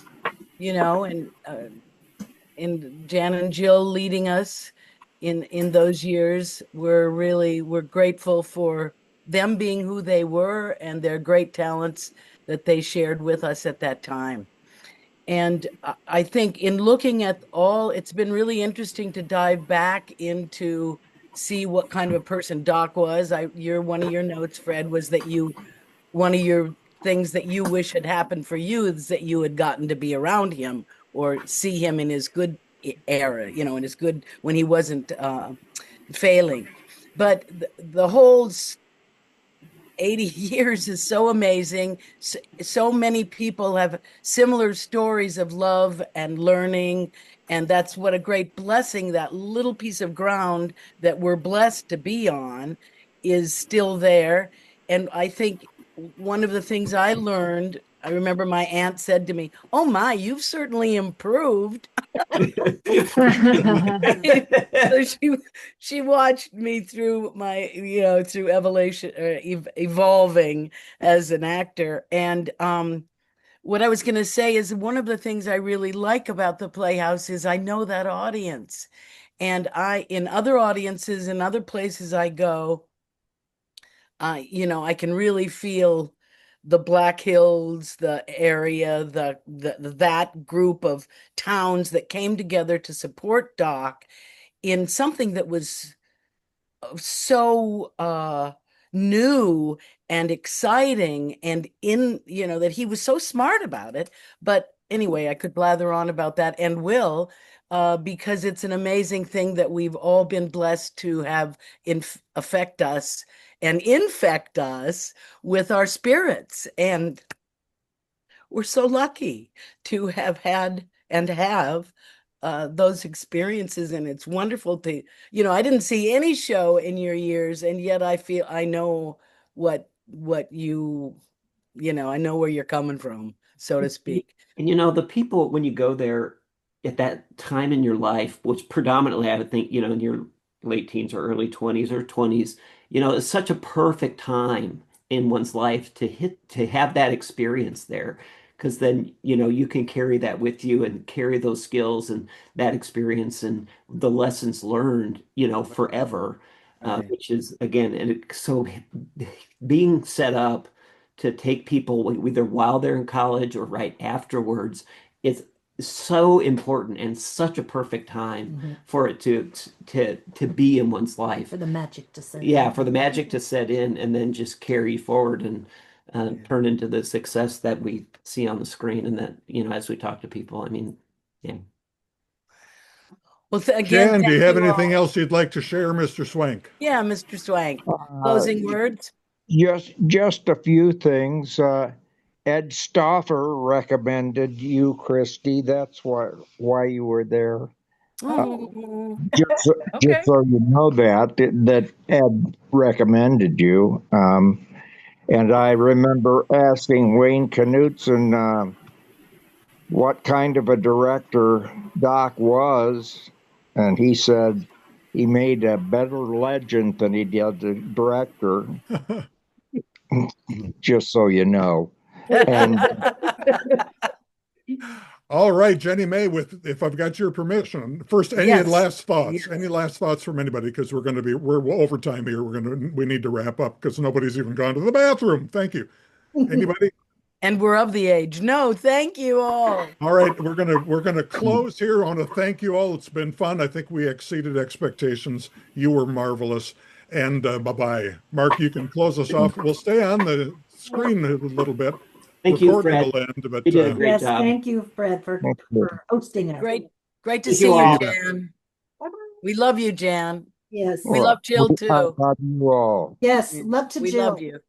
Speaker 1: and Jan and Jill leading us in those years. We're grateful for them being who they were and their great talents that they shared with us at that time. And I think in looking at it's been really interesting to dive back into see what kind of a person Doc was. One of your notes, Fred, was that one of your things that you wish had happened for you is that you had gotten to be around him or see him in his good era, in his good when he wasn't failing. But the whole 80 years is so amazing. So many people have similar stories of love and learning. And that's what a great blessing. That little piece of ground that we're blessed to be on is still there. And I think one of the things I learned, I remember my aunt said to me, "Oh my, you've certainly improved." So she watched me through through evolution or evolving as an actor. And what I was going to say is one of the things I really like about the Playhouse is I know that audience. And in other audiences, in other places I go, I can really feel the Black Hills, the area, that group of towns that came together to support Doc in something that was so new and exciting, and that he was so smart about it. But anyway, I could blather on about that and will, because it's an amazing thing that we've all been blessed to have affect us and infect us with our spirits. And we're so lucky to have had and have those experiences. And it's wonderful to, I didn't see any show in your years, and yet I know what you know, I know where you're coming from, so to speak.
Speaker 3: And the people, when you go there at that time in your life, which predominantly I would think, in your late teens or early 20s or 20s, it's such a perfect time in one's life to have that experience there. Because then, you can carry that with you and carry those skills and that experience and the lessons learned, forever,
Speaker 1: Right.
Speaker 3: which is, again, so being set up to take people either while they're in college or right afterwards is so important and such a perfect time for it to be in one's life.
Speaker 4: For the magic to set
Speaker 3: Yeah,
Speaker 4: in.
Speaker 3: for the magic to set in and then just carry forward and turn into the success that we see on the screen and that, as we talk to people. I mean, yeah.
Speaker 1: Well, again,
Speaker 2: Jan, do you
Speaker 1: thank
Speaker 2: have
Speaker 1: you
Speaker 2: anything
Speaker 1: all.
Speaker 2: else you'd like to share, Mr. Swank?
Speaker 1: Yeah, Mr. Swank.
Speaker 5: Uh,
Speaker 1: Closing words?
Speaker 5: just a few things. Ed Stoffer recommended you, Christy. That's why you were there.
Speaker 1: Oh,
Speaker 5: Just
Speaker 11: Okay.
Speaker 5: so you know that Ed recommended you. And I remember asking Wayne Knutson what kind of a director Doc was, and he said he made a better legend than he did the director. Just so you know. And
Speaker 2: All right, Jenny May, if I've got your permission. First, any
Speaker 1: yes.
Speaker 2: last thoughts?
Speaker 1: Yes.
Speaker 2: Any last thoughts from anybody? Because we're overtime here. We need to wrap up because nobody's even gone to the bathroom. Thank you. Anybody?
Speaker 1: And we're of the age. No, thank you all.
Speaker 2: All right, we're gonna close here. I want to thank you all. It's been fun. I think we exceeded expectations. You were marvelous. And bye-bye. Mark, you can close us off. We'll stay on the screen a little bit.
Speaker 3: Thank you,
Speaker 2: Recording
Speaker 3: Fred.
Speaker 2: will end, but
Speaker 3: You did a great
Speaker 4: Yes,
Speaker 3: job.
Speaker 4: thank you, Fred, for hosting us.
Speaker 1: Great to
Speaker 3: Thank
Speaker 1: see
Speaker 3: you
Speaker 1: you,
Speaker 3: all.
Speaker 1: Jan. We love you, Jan.
Speaker 4: Yes.
Speaker 1: We love Jill
Speaker 5: I
Speaker 1: too.
Speaker 5: love you all.
Speaker 4: Yes, love to
Speaker 1: We
Speaker 4: Jill.
Speaker 1: love you.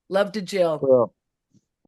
Speaker 1: Love to Jill.
Speaker 5: Well,